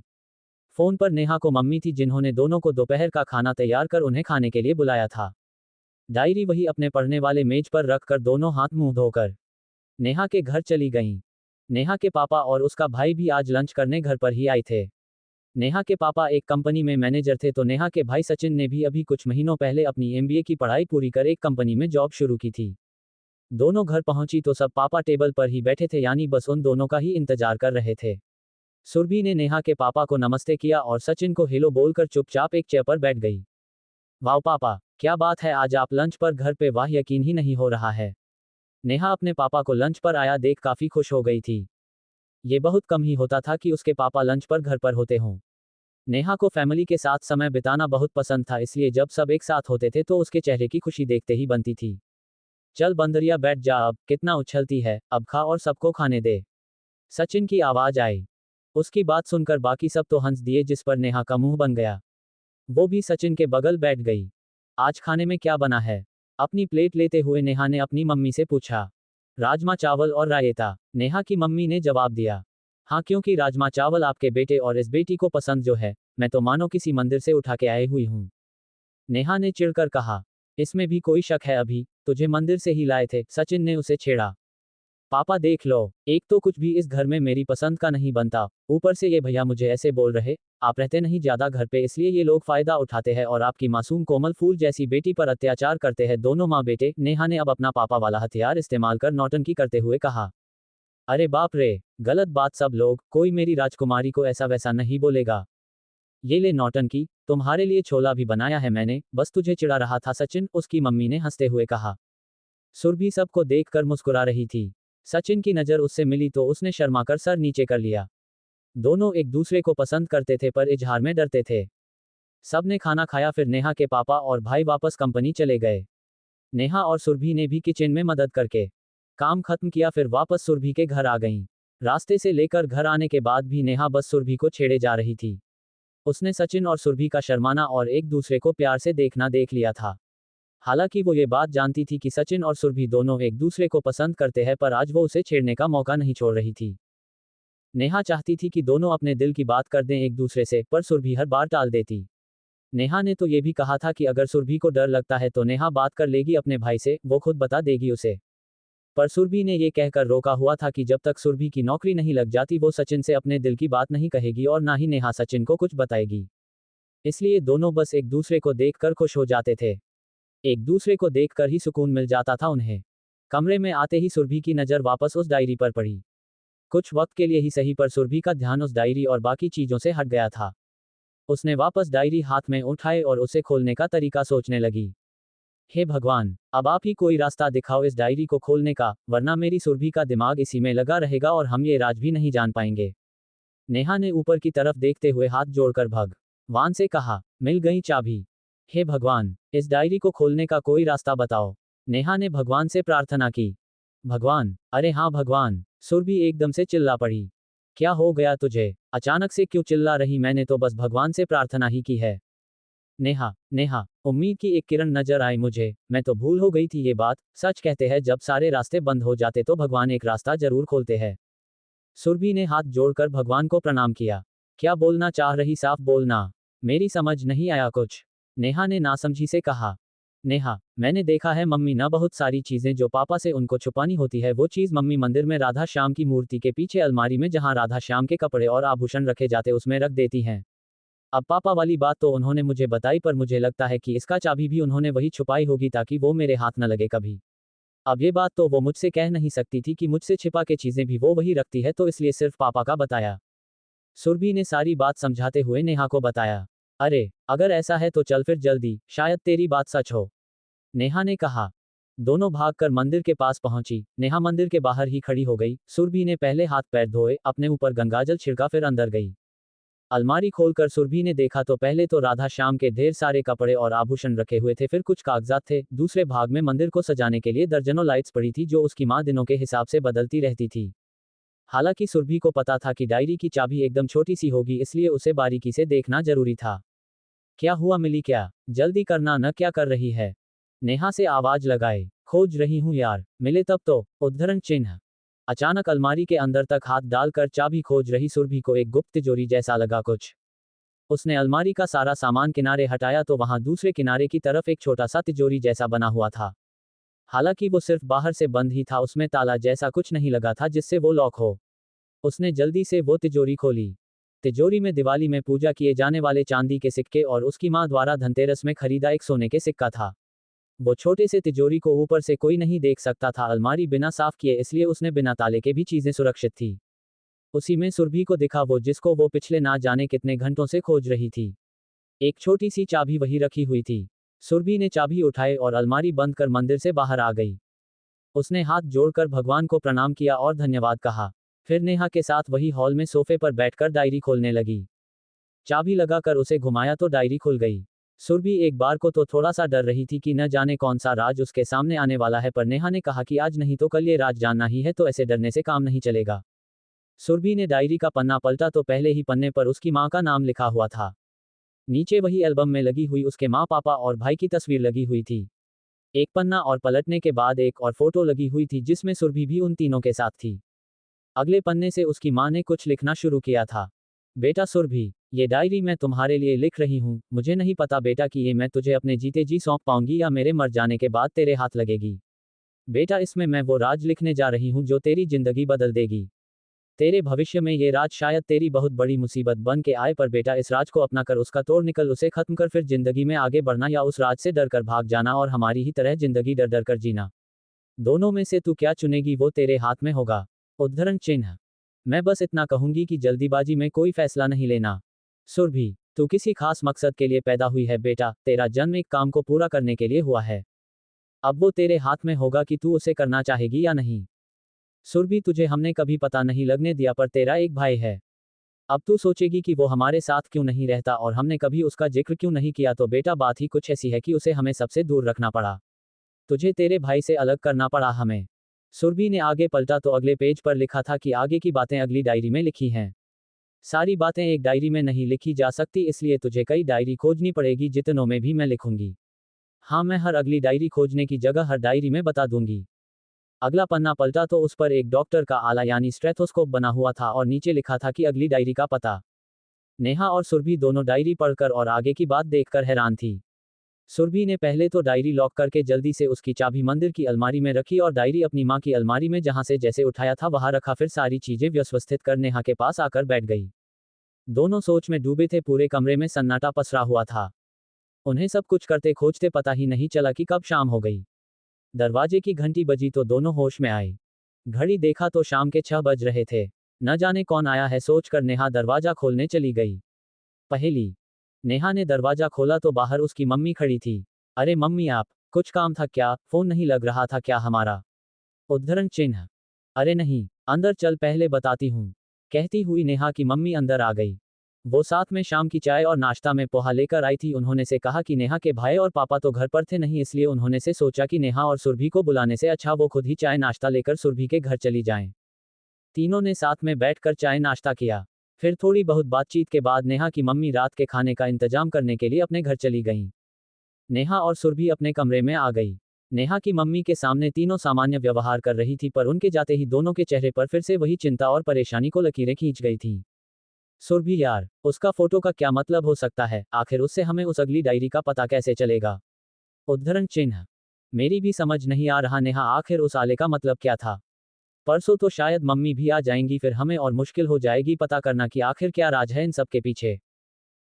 फोन पर नेहा को मम्मी थी, जिन्होंने दोनों को दोपहर का खाना तैयार कर उन्हें खाने के लिए बुलाया था। डायरी वही अपने पढ़ने वाले मेज पर रखकर दोनों हाथ मुंह धोकर नेहा के घर चली गईं। नेहा के पापा और उसका भाई भी आज लंच करने घर पर ही आए थे। नेहा के पापा एक कंपनी में मैनेजर थे, तो नेहा के भाई सचिन ने भी अभी कुछ महीनों पहले अपनी एमबीए की पढ़ाई पूरी कर एक कंपनी में जॉब शुरू की थी। दोनों घर पहुंची तो सब पापा टेबल पर ही बैठे थे, यानी बस उन दोनों का ही इंतजार कर रहे थे। सुरभि ने नेहा के पापा को नमस्ते किया और सचिन को हेलो बोलकर चुपचाप एक चेयर पर बैठ गई। वाह पापा, क्या बात है, आज आप लंच पर घर पे? वाह, यकीन ही नहीं हो रहा है। नेहा अपने पापा को लंच पर आया देख काफी खुश हो गई थी। ये बहुत कम ही होता था कि उसके पापा लंच पर घर पर होते हों। नेहा को फैमिली के साथ समय बिताना बहुत पसंद था, इसलिए जब सब एक साथ होते थे तो उसके चेहरे की खुशी देखते ही बनती थी। चल बंदरिया बैठ जा, अब कितना उछलती है, अब खा और सबको खाने दे। सचिन की आवाज आई। उसकी बात सुनकर बाकी सब तो हंस दिए, जिस पर नेहा का मुंह बन गया। वो भी सचिन के बगल बैठ गई। आज खाने में क्या बना है? अपनी प्लेट लेते हुए नेहा ने अपनी मम्मी से पूछा। राजमा चावल और रायता, नेहा की मम्मी ने जवाब दिया। हाँ, क्योंकि राजमा चावल आपके बेटे और इस बेटी को पसंद जो है, मैं तो मानो किसी मंदिर से उठा के आई हुई हूँ। नेहा ने चिढ़कर कहा। इसमें भी कोई शक है, अभी तुझे मंदिर से ही लाए थे, सचिन ने उसे छेड़ा। पापा देख लो, एक तो कुछ भी इस घर में मेरी पसंद का नहीं बनता, ऊपर से ये भैया मुझे ऐसे बोल रहे। आप रहते नहीं ज्यादा घर पे, इसलिए ये लोग फायदा उठाते हैं और आपकी मासूम कोमल फूल जैसी बेटी पर अत्याचार करते हैं दोनों माँ बेटे। नेहा ने अब अपना पापा वाला हथियार इस्तेमाल कर नौटंकी करते हुए कहा। अरे बाप रे, गलत बात, सब लोग, कोई मेरी राजकुमारी को ऐसा वैसा नहीं बोलेगा। ये ले नौटंकी, तुम्हारे लिए छोला भी बनाया है मैंने, बस तुझे चिढ़ा रहा था सचिन, उसकी मम्मी ने हंसते हुए कहा। सुरभि सबको देखकर मुस्कुरा रही थी। सचिन की नजर उससे मिली तो उसने शर्माकर सर नीचे कर लिया। दोनों एक दूसरे को पसंद करते थे पर इजहार में डरते थे। सबने खाना खाया, फिर नेहा के पापा और भाई वापस कंपनी चले गए। नेहा और सुरभि ने भी किचन में मदद करके काम खत्म किया फिर वापस सुरभि के घर आ गईं। रास्ते से लेकर घर आने के बाद भी नेहा बस सुरभि को छेड़े जा रही थी। उसने सचिन और सुरभि का शर्माना और एक दूसरे को प्यार से देखना देख लिया था। हालांकि वो ये बात जानती थी कि सचिन और सुरभि दोनों एक दूसरे को पसंद करते हैं, पर आज वो उसे छेड़ने का मौका नहीं छोड़ रही थी। नेहा चाहती थी कि दोनों अपने दिल की बात कर दें एक दूसरे से, पर सुरभि हर बार टाल देती। नेहा ने तो ये भी कहा था कि अगर सुरभि को डर लगता है तो नेहा बात कर लेगी अपने भाई से, वो खुद बता देगी उसे। पर सुरभि ने ये कहकर रोका हुआ था कि जब तक सुरभि की नौकरी नहीं लग जाती वो सचिन से अपने दिल की बात नहीं कहेगी और ना ही नेहा सचिन को कुछ बताएगी। इसलिए दोनों बस एक दूसरे को देखकर खुश हो जाते थे। एक दूसरे को देखकर ही सुकून मिल जाता था उन्हें। कमरे में आते ही सुरभि की नज़र वापस उस डायरी पर पड़ी। कुछ वक्त के लिए ही सही, पर सुरभि का ध्यान उस डायरी और बाकी चीज़ों से हट गया था। उसने वापस डायरी हाथ में उठाए और उसे खोलने का तरीका सोचने लगी। हे भगवान, अब आप ही कोई रास्ता दिखाओ इस डायरी को खोलने का, वरना मेरी सुरभि का दिमाग इसी में लगा रहेगा और हम ये राज भी नहीं जान पाएंगे। नेहा ने ऊपर की तरफ देखते हुए हाथ जोड़कर भगवान से कहा, मिल गई चाबी। हे भगवान, इस डायरी को खोलने का कोई रास्ता बताओ। नेहा ने भगवान से प्रार्थना की। भगवान, अरे हाँ भगवान, सुरभि एकदम से चिल्ला पड़ी। क्या हो गया तुझे, अचानक से क्यों चिल्ला रही? मैंने तो बस भगवान से प्रार्थना ही की है। नेहा, नेहा, उम्मीद की एक किरण नजर आई मुझे, मैं तो भूल हो गई थी ये बात। सच कहते हैं जब सारे रास्ते बंद हो जाते तो भगवान एक रास्ता जरूर खोलते हैं। सुरभि ने हाथ जोड़कर भगवान को प्रणाम किया। क्या बोलना चाह रही, साफ बोलना, मेरी समझ नहीं आया कुछ। नेहा ने नासमझी से कहा। नेहा, मैंने देखा है मम्मी ना बहुत सारी चीजें जो पापा से उनको छुपानी होती है, वो चीज मम्मी मंदिर में राधा श्याम की मूर्ति के पीछे अलमारी में जहां राधा श्याम के कपड़े और आभूषण रखे जाते उसमें रख देती हैं। अब पापा वाली बात तो उन्होंने मुझे बताई, पर मुझे लगता है कि इसका चाबी भी उन्होंने वही छुपाई होगी ताकि वो मेरे हाथ न लगे कभी। अब ये बात तो वो मुझसे कह नहीं सकती थी कि मुझसे छिपा के चीजें भी वो वही रखती है, तो इसलिए सिर्फ पापा का बताया। सुरभि ने सारी बात समझाते हुए नेहा को बताया। अरे, अगर ऐसा है तो चल फिर जल्दी, शायद तेरी बात सच हो, नेहा ने कहा। दोनों भागकर मंदिर के पास पहुंची। नेहा मंदिर के बाहर ही खड़ी हो गई। सुरभि ने पहले हाथ पैर धोए, अपने ऊपर गंगाजल छिड़का, फिर अंदर गई। अलमारी खोलकर सुरभि ने देखा तो पहले तो राधा श्याम के ढेर सारे कपड़े और आभूषण रखे हुए थे, फिर कुछ कागजात थे। दूसरे भाग में मंदिर को सजाने के लिए दर्जनों लाइट्स पड़ी थी जो उसकी माँ दिनों के हिसाब से बदलती रहती थी। हालांकि सुरभि को पता था कि डायरी की चाबी एकदम छोटी सी होगी, इसलिए उसे बारीकी से देखना जरूरी था। क्या हुआ, मिली क्या? जल्दी करना न, क्या कर रही है? नेहा से आवाज लगाए। खोज रही हूं यार, मिले तब तो। उद्धरण चिन्ह। अचानक अलमारी के अंदर तक हाथ डालकर चाबी खोज रही सुरभि को एक गुप्त तिजोरी जैसा लगा कुछ। उसने अलमारी का सारा सामान किनारे हटाया तो वहां दूसरे किनारे की तरफ एक छोटा सा तिजोरी जैसा बना हुआ था। हालांकि वो सिर्फ बाहर से बंद ही था, उसमें ताला जैसा कुछ नहीं लगा था जिससे वो लॉक हो। उसने जल्दी से वो तिजोरी खोली। तिजोरी में दिवाली में पूजा किए जाने वाले चांदी के सिक्के और उसकी मां द्वारा धनतेरस में खरीदा एक सोने के सिक्का था। वो छोटे से तिजोरी को ऊपर से कोई नहीं देख सकता था। अलमारी बिना साफ किए, इसलिए उसने बिना ताले के भी चीजें सुरक्षित थी। उसी में सुरभि को दिखा वो जिसको वो पिछले ना जाने कितने घंटों से खोज रही थी। एक छोटी सी चाबी वही रखी हुई थी। सुरभि ने चाबी उठाई और अलमारी बंद कर मंदिर से बाहर आ गई। उसने हाथ जोड़कर भगवान को प्रणाम किया और धन्यवाद कहा। फिर नेहा के साथ वही हॉल में सोफे पर बैठकर डायरी खोलने लगी। चाबी लगाकर उसे घुमाया तो डायरी खुल गई। सुरभि एक बार को तो थोड़ा सा डर रही थी कि न जाने कौन सा राज उसके सामने आने वाला है, पर नेहा ने कहा कि आज नहीं तो कल ये राज जानना ही है, तो ऐसे डरने से काम नहीं चलेगा। सुरभि ने डायरी का पन्ना पलटा तो पहले ही पन्ने पर उसकी माँ का नाम लिखा हुआ था। नीचे वही एल्बम में लगी हुई उसके माँ, पापा और भाई की तस्वीर लगी हुई थी। एक पन्ना और पलटने के बाद एक और फोटो लगी हुई थी जिसमें सुरभि भी उन तीनों के साथ थी। अगले पन्ने से उसकी माँ ने कुछ लिखना शुरू किया था। बेटा सुरभि, ये डायरी मैं तुम्हारे लिए लिख रही हूँ। मुझे नहीं पता बेटा कि ये मैं तुझे अपने जीते जी सौंप पाऊंगी या मेरे मर जाने के बाद तेरे हाथ लगेगी। बेटा, इसमें मैं वो राज लिखने जा रही हूँ जो तेरी जिंदगी बदल देगी। तेरे भविष्य में ये राज शायद तेरी बहुत बड़ी मुसीबत बन के आए, पर बेटा इस राज को अपना कर उसका तोड़ निकल, उसे खत्म कर, फिर जिंदगी में आगे बढ़ना या उस राज से डर कर भाग जाना और हमारी ही तरह जिंदगी डर डर कर जीना। दोनों में से तू क्या चुनेगी वो तेरे हाथ में होगा। उद्धरण चिन्ह। मैं बस इतना कहूंगी कि जल्दीबाजी में कोई फैसला नहीं लेना। सुरभि, तू किसी खास मकसद के लिए पैदा हुई है बेटा। तेरा जन्म एक काम को पूरा करने के लिए हुआ है। अब वो तेरे हाथ में होगा कि तू उसे करना चाहेगी या नहीं। सुरभि, तुझे हमने कभी पता नहीं लगने दिया, पर तेरा एक भाई है। अब तू सोचेगी कि वो हमारे साथ क्यों नहीं रहता और हमने कभी उसका जिक्र क्यों नहीं किया, तो बेटा बात ही कुछ ऐसी है कि उसे हमें सबसे दूर रखना पड़ा। तुझे तेरे भाई से अलग करना पड़ा हमें। सुरभि ने आगे पलटा तो अगले पेज पर लिखा था कि आगे की बातें अगली डायरी में लिखी हैं। सारी बातें एक डायरी में नहीं लिखी जा सकती, इसलिए तुझे कई डायरी खोजनी पड़ेगी, जितनों में भी मैं लिखूंगी। हाँ, मैं हर अगली डायरी खोजने की जगह हर डायरी में बता दूंगी। अगला पन्ना पलटा तो उस पर एक डॉक्टर का आला यानी स्टेथोस्कोप बना हुआ था और नीचे लिखा था कि अगली डायरी का पता। नेहा और सुरभि दोनों डायरी पढ़कर और आगे की बात देखकर हैरान थी। सुरभि ने पहले तो डायरी लॉक करके जल्दी से उसकी चाबी मंदिर की अलमारी में रखी और डायरी अपनी माँ की अलमारी में जहां से जैसे उठाया था वहां रखा, फिर सारी चीजें व्यवस्थित कर नेहा के पास आकर बैठ गई। दोनों सोच में डूबे थे, पूरे कमरे में सन्नाटा पसरा हुआ था। उन्हें सब कुछ करते खोजते पता ही नहीं चला कि कब शाम हो गई। दरवाजे की घंटी बजी तो दोनों होश में आए। घड़ी देखा तो शाम के 6 बज रहे थे। न जाने कौन आया है सोचकर नेहा दरवाजा खोलने चली गई। पहेली। नेहा ने दरवाजा खोला तो बाहर उसकी मम्मी खड़ी थी। अरे मम्मी, आप, कुछ काम था क्या? फोन नहीं लग रहा था क्या हमारा? उद्धरण चिन्ह। अरे नहीं, अंदर चल पहले बताती हूँ, कहती हुई नेहा की मम्मी अंदर आ गई। वो साथ में शाम की चाय और नाश्ता में पोहा लेकर आई थी। उन्होंने से कहा कि नेहा के भाई और पापा तो घर पर थे नहीं, इसलिए उन्होंने से सोचा कि नेहा और सुरभि को बुलाने से अच्छा वो खुद ही चाय नाश्ता लेकर सुरभि के घर चली जाएं। तीनों ने साथ में बैठकर चाय नाश्ता किया। फिर थोड़ी बहुत बातचीत के बाद नेहा की मम्मी रात के खाने का इंतजाम करने के लिए अपने घर चली गईं। नेहा और सुरभि अपने कमरे में आ गई। नेहा की मम्मी के सामने तीनों सामान्य व्यवहार कर रही थी, पर उनके जाते ही दोनों के चेहरे पर फिर से वही चिंता और परेशानी को लकीरें खींच गई थीं। सुरभि यार, उसका फोटो का क्या मतलब हो सकता है? आखिर उससे हमें उस अगली डायरी का पता कैसे चलेगा? उद्धरण चिन्ह। मेरी भी समझ नहीं आ रहा नेहा, आखिर उस आले का मतलब क्या था? परसों तो शायद मम्मी भी आ जाएंगी, फिर हमें और मुश्किल हो जाएगी पता करना कि आखिर क्या राज है इन सब के पीछे।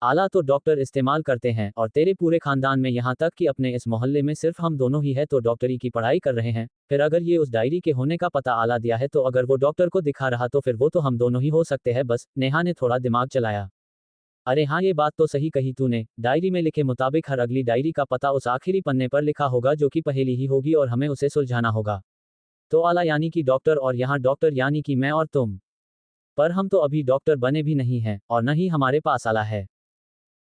आला तो डॉक्टर इस्तेमाल करते हैं और तेरे पूरे खानदान में यहाँ तक कि अपने इस मोहल्ले में सिर्फ हम दोनों ही है तो डॉक्टरी की पढ़ाई कर रहे हैं। फिर अगर ये उस डायरी के होने का पता आला दिया है तो अगर वो डॉक्टर को दिखा रहा तो फिर वो तो हम दोनों ही हो सकते हैं। बस, नेहा ने थोड़ा दिमाग चलाया। अरे हाँ, ये बात तो सही कही तूने। डायरी में लिखे मुताबिक हर अगली डायरी का पता उस आखिरी पन्ने पर लिखा होगा जो कि पहेली ही होगी और हमें उसे सुलझाना होगा। तो आला यानी कि डॉक्टर और यहाँ डॉक्टर यानी कि मैं और तुम। पर हम तो अभी डॉक्टर बने भी नहीं हैं और न ही हमारे पास आला है।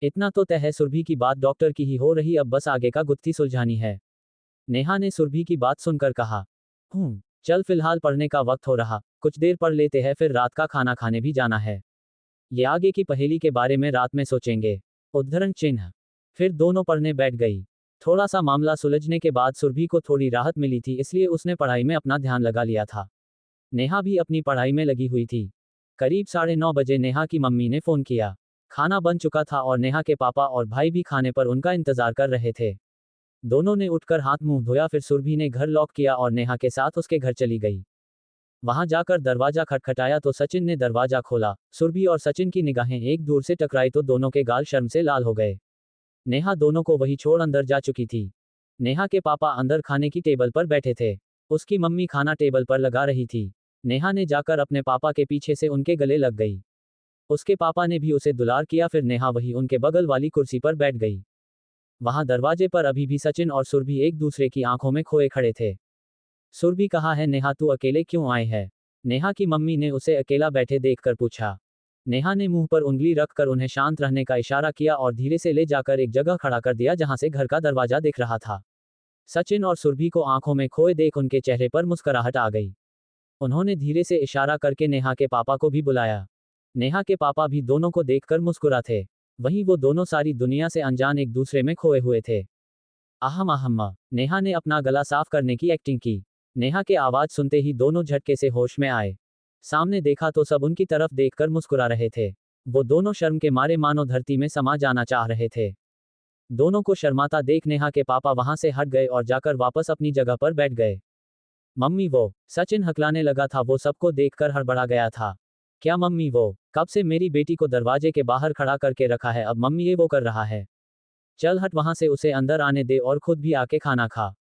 इतना तो तय है सुरभि की बात डॉक्टर की ही हो रही, अब बस आगे का गुत्थी सुलझानी है। नेहा ने सुरभि की बात सुनकर कहा। चल फिलहाल पढ़ने का वक्त हो रहा, कुछ देर पढ़ लेते हैं, फिर रात का खाना खाने भी जाना है। ये आगे की पहेली के बारे में रात में सोचेंगे। उद्धरण चिन्ह। फिर दोनों पढ़ने बैठ गई। थोड़ा सा मामला सुलझने के बाद सुरभि को थोड़ी राहत मिली थी, इसलिए उसने पढ़ाई में अपना ध्यान लगा लिया था। नेहा भी अपनी पढ़ाई में लगी हुई थी। करीब 9:30 बजे नेहा की मम्मी ने फोन किया। खाना बन चुका था और नेहा के पापा और भाई भी खाने पर उनका इंतजार कर रहे थे। दोनों ने उठकर हाथ मुंह धोया, फिर सुरभि ने घर लॉक किया और नेहा के साथ उसके घर चली गई। वहां जाकर दरवाजा खटखटाया तो सचिन ने दरवाजा खोला। सुरभि और सचिन की निगाहें एक दूर से टकराई तो दोनों के गाल शर्म से लाल हो गए। नेहा दोनों को वही छोड़ अंदर जा चुकी थी। नेहा के पापा अंदर खाने की टेबल पर बैठे थे। उसकी मम्मी खाना टेबल पर लगा रही थी। नेहा ने जाकर अपने पापा के पीछे से उनके गले लग गई। उसके पापा ने भी उसे दुलार किया, फिर नेहा वही उनके बगल वाली कुर्सी पर बैठ गई। वहां दरवाजे पर अभी भी सचिन और सुरभि एक दूसरे की आंखों में खोए खड़े थे। सुरभि, कहा है नेहा, तू अकेले क्यों आए है? नेहा की मम्मी ने उसे अकेला बैठे देखकर पूछा। नेहा ने मुंह पर उंगली रखकर उन्हें शांत रहने का इशारा किया और धीरे से ले जाकर एक जगह खड़ा कर दिया जहां से घर का दरवाजा दिख रहा था। सचिन और सुरभि को आंखों में खोए देख उनके चेहरे पर मुस्कुराहट आ गई। उन्होंने धीरे से इशारा करके नेहा के पापा को भी बुलाया। नेहा के पापा भी दोनों को देखकर मुस्कुरा थे। वहीं वो दोनों सारी दुनिया से अनजान एक दूसरे में खोए हुए थे। आहम आहम्मा। नेहा ने अपना गला साफ करने की एक्टिंग की। नेहा के आवाज सुनते ही दोनों झटके से होश में आए। सामने देखा तो सब उनकी तरफ देखकर मुस्कुरा रहे थे। वो दोनों शर्म के मारे मानो धरती में समा जाना चाह रहे थे। दोनों को शर्माता देख नेहा के पापा वहां से हट गए और जाकर वापस अपनी जगह पर बैठ गए। मम्मी वो, सचिन हकलाने लगा था। वो सबको देखकर हड़बड़ा गया था। क्या मम्मी वो? कब से मेरी बेटी को दरवाजे के बाहर खड़ा करके रखा है, अब मम्मी ये वो कर रहा है? चल हट वहां से, उसे अंदर आने दे और खुद भी आके खाना खा।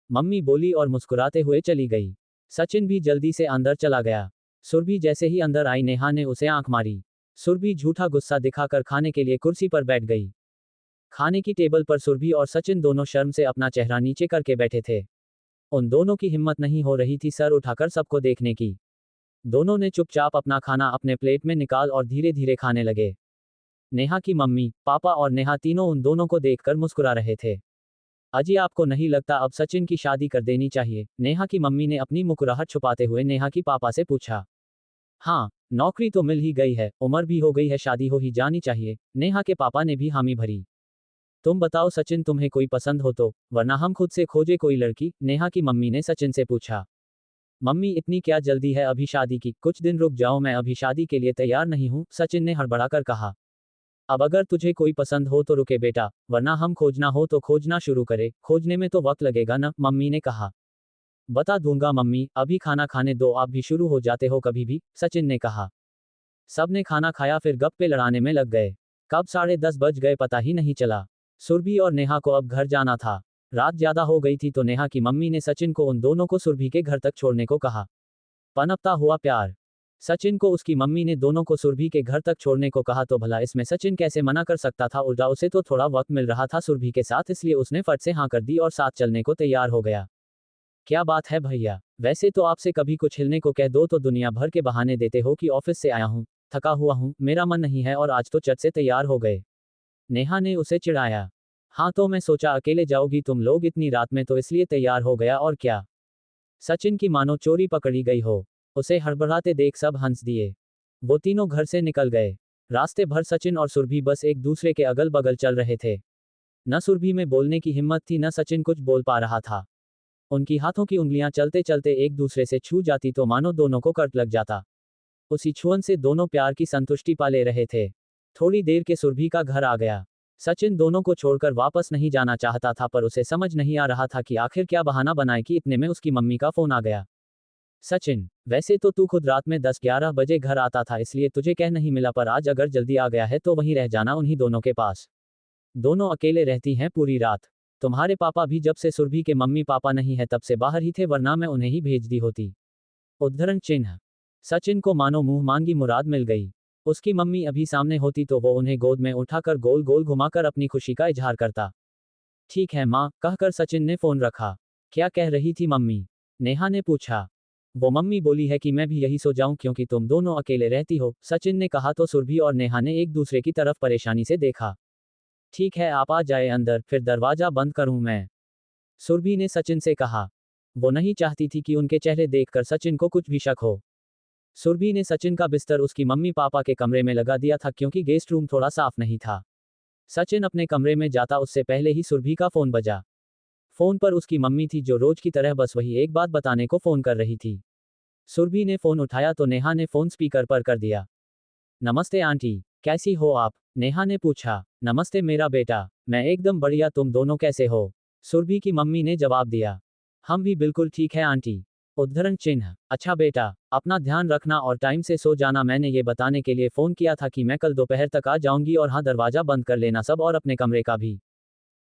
मम्मी बोली और मुस्कुराते हुए चली गई। सचिन भी जल्दी से अंदर चला गया। सुरभि जैसे ही अंदर आई नेहा ने उसे आंख मारी। सुरभि झूठा गुस्सा दिखाकर खाने के लिए कुर्सी पर बैठ गई। खाने की टेबल पर सुरभि और सचिन दोनों शर्म से अपना चेहरा नीचे करके बैठे थे। उन दोनों की हिम्मत नहीं हो रही थी सर उठाकर सबको देखने की। दोनों ने चुपचाप अपना खाना अपने प्लेट में निकाल और धीरे धीरे खाने लगे। नेहा की मम्मी, पापा और नेहा तीनों उन दोनों को देखकर मुस्कुरा रहे थे। अजी आपको नहीं लगता अब सचिन की शादी कर देनी चाहिए? नेहा की मम्मी ने अपनी मुस्कुराहट छुपाते हुए नेहा की पापा से पूछा। हाँ, नौकरी तो मिल ही गई है, उम्र भी हो गई है, शादी हो ही जानी चाहिए। नेहा के पापा ने भी हामी भरी। तुम बताओ सचिन, तुम्हें कोई पसंद हो तो, वरना हम खुद से खोजे कोई लड़की। नेहा की मम्मी ने सचिन से पूछा। मम्मी इतनी क्या जल्दी है अभी शादी की, कुछ दिन रुक जाओ, मैं अभी शादी के लिए तैयार नहीं हूँ, सचिन ने हड़बड़ाकर कहा। अब अगर तुझे कोई पसंद हो तो रुके बेटा, वरना हम खोजना हो तो खोजना शुरू करे, खोजने में तो वक्त लगेगा ना, मम्मी ने कहा। बता दूंगा मम्मी, अभी खाना खाने दो, आप भी शुरू हो जाते हो कभी भी, सचिन ने कहा। सबने खाना खाया फिर गप्पे लड़ाने में लग गए। कब 10:30 बज गए पता ही नहीं चला। सुरभि और नेहा को अब घर जाना था। रात ज्यादा हो गई थी तो नेहा की मम्मी ने सचिन को उन दोनों को सुरभि के घर तक छोड़ने को कहा। पनपता हुआ प्यार। सचिन को उसकी मम्मी ने दोनों को सुरभि के घर तक छोड़ने को कहा तो भला इसमें सचिन कैसे मना कर सकता था, उल्टा उसे तो थोड़ा वक्त मिल रहा था सुरभि के साथ, इसलिए उसने फट से हाँ कर दी और साथ चलने को तैयार हो गया। क्या बात है भैया, वैसे तो आपसे कभी कुछ हिलने को कह दो तो दुनिया भर के बहाने देते हो कि ऑफिस से आया हूँ, थका हुआ हूँ, मेरा मन नहीं है, और आज तो चट से तैयार हो गए। नेहा ने उसे चिढ़ाया। हाँ तो मैं सोचा अकेले जाओगी तुम लोग इतनी रात में तो इसलिए तैयार हो गया, और क्या। सचिन की मानो चोरी पकड़ी गई हो। उसे हड़बड़ाते देख सब हंस दिए। वो तीनों घर से निकल गए। रास्ते भर सचिन और सुरभि बस एक दूसरे के अगल बगल चल रहे थे। न सुरभि में बोलने की हिम्मत थी, न सचिन कुछ बोल पा रहा था। उनकी हाथों की उंगलियां चलते चलते एक दूसरे से छू जाती तो मानो दोनों को कर्क लग जाता। उसी छुअन से दोनों प्यार की संतुष्टि पा ले रहे थे। थोड़ी देर के सुरभि का घर आ गया। सचिन दोनों को छोड़कर वापस नहीं जाना चाहता था, पर उसे समझ नहीं आ रहा था कि आखिर क्या बहाना बनाए कि इतने में उसकी मम्मी का फोन आ गया। सचिन, वैसे तो तू खुद रात में 10-11 बजे घर आता था, इसलिए तुझे कह नहीं मिला, पर आज अगर जल्दी आ गया है तो वहीं रह जाना उन्हीं दोनों के पास। दोनों अकेले रहती हैं पूरी रात। तुम्हारे पापा भी जब से सुरभि के मम्मी पापा नहीं है तब से बाहर ही थे, वरना मैं उन्हें ही भेज दी होती। उद्धरण चिन्ह। सचिन को मानो मुंह मांगी मुराद मिल गई। उसकी मम्मी अभी सामने होती तो वो उन्हें गोद में उठाकर गोल गोल घुमाकर अपनी खुशी का इजहार करता। ठीक है माँ, कहकर सचिन ने फोन रखा। क्या कह रही थी मम्मी? नेहा ने पूछा। वो मम्मी बोली है कि मैं भी यही सो जाऊं क्योंकि तुम दोनों अकेले रहती हो, सचिन ने कहा तो सुरभि और नेहा ने एक दूसरे की तरफ परेशानी से देखा। ठीक है आप आ जाए अंदर, फिर दरवाजा बंद करूं मैं, सुरभि ने सचिन से कहा। वो नहीं चाहती थी कि उनके चेहरे देखकर सचिन को कुछ भी शक हो। सुरभि ने सचिन का बिस्तर उसकी मम्मी पापा के कमरे में लगा दिया था क्योंकि गेस्ट रूम थोड़ा साफ नहीं था। सचिन अपने कमरे में जाता उससे पहले ही सुरभि का फोन बजा। फोन पर उसकी मम्मी थी जो रोज की तरह बस वही एक बात बताने को फोन कर रही थी। सुरभि ने फोन उठाया तो नेहा ने फोन स्पीकर पर कर दिया। नमस्ते आंटी, कैसी हो आप? नेहा ने पूछा। नमस्ते मेरा बेटा, मैं एकदम बढ़िया, तुम दोनों कैसे हो? सुरभि की मम्मी ने जवाब दिया। हम भी बिल्कुल ठीक है आंटी। उद्धरण चिन्ह। अच्छा बेटा, अपना ध्यान रखना और टाइम से सो जाना, मैंने ये बताने के लिए फोन किया था कि मैं कल दोपहर तक आ जाऊंगी, और हाँ दरवाजा बंद कर लेना सब, और अपने कमरे का भी।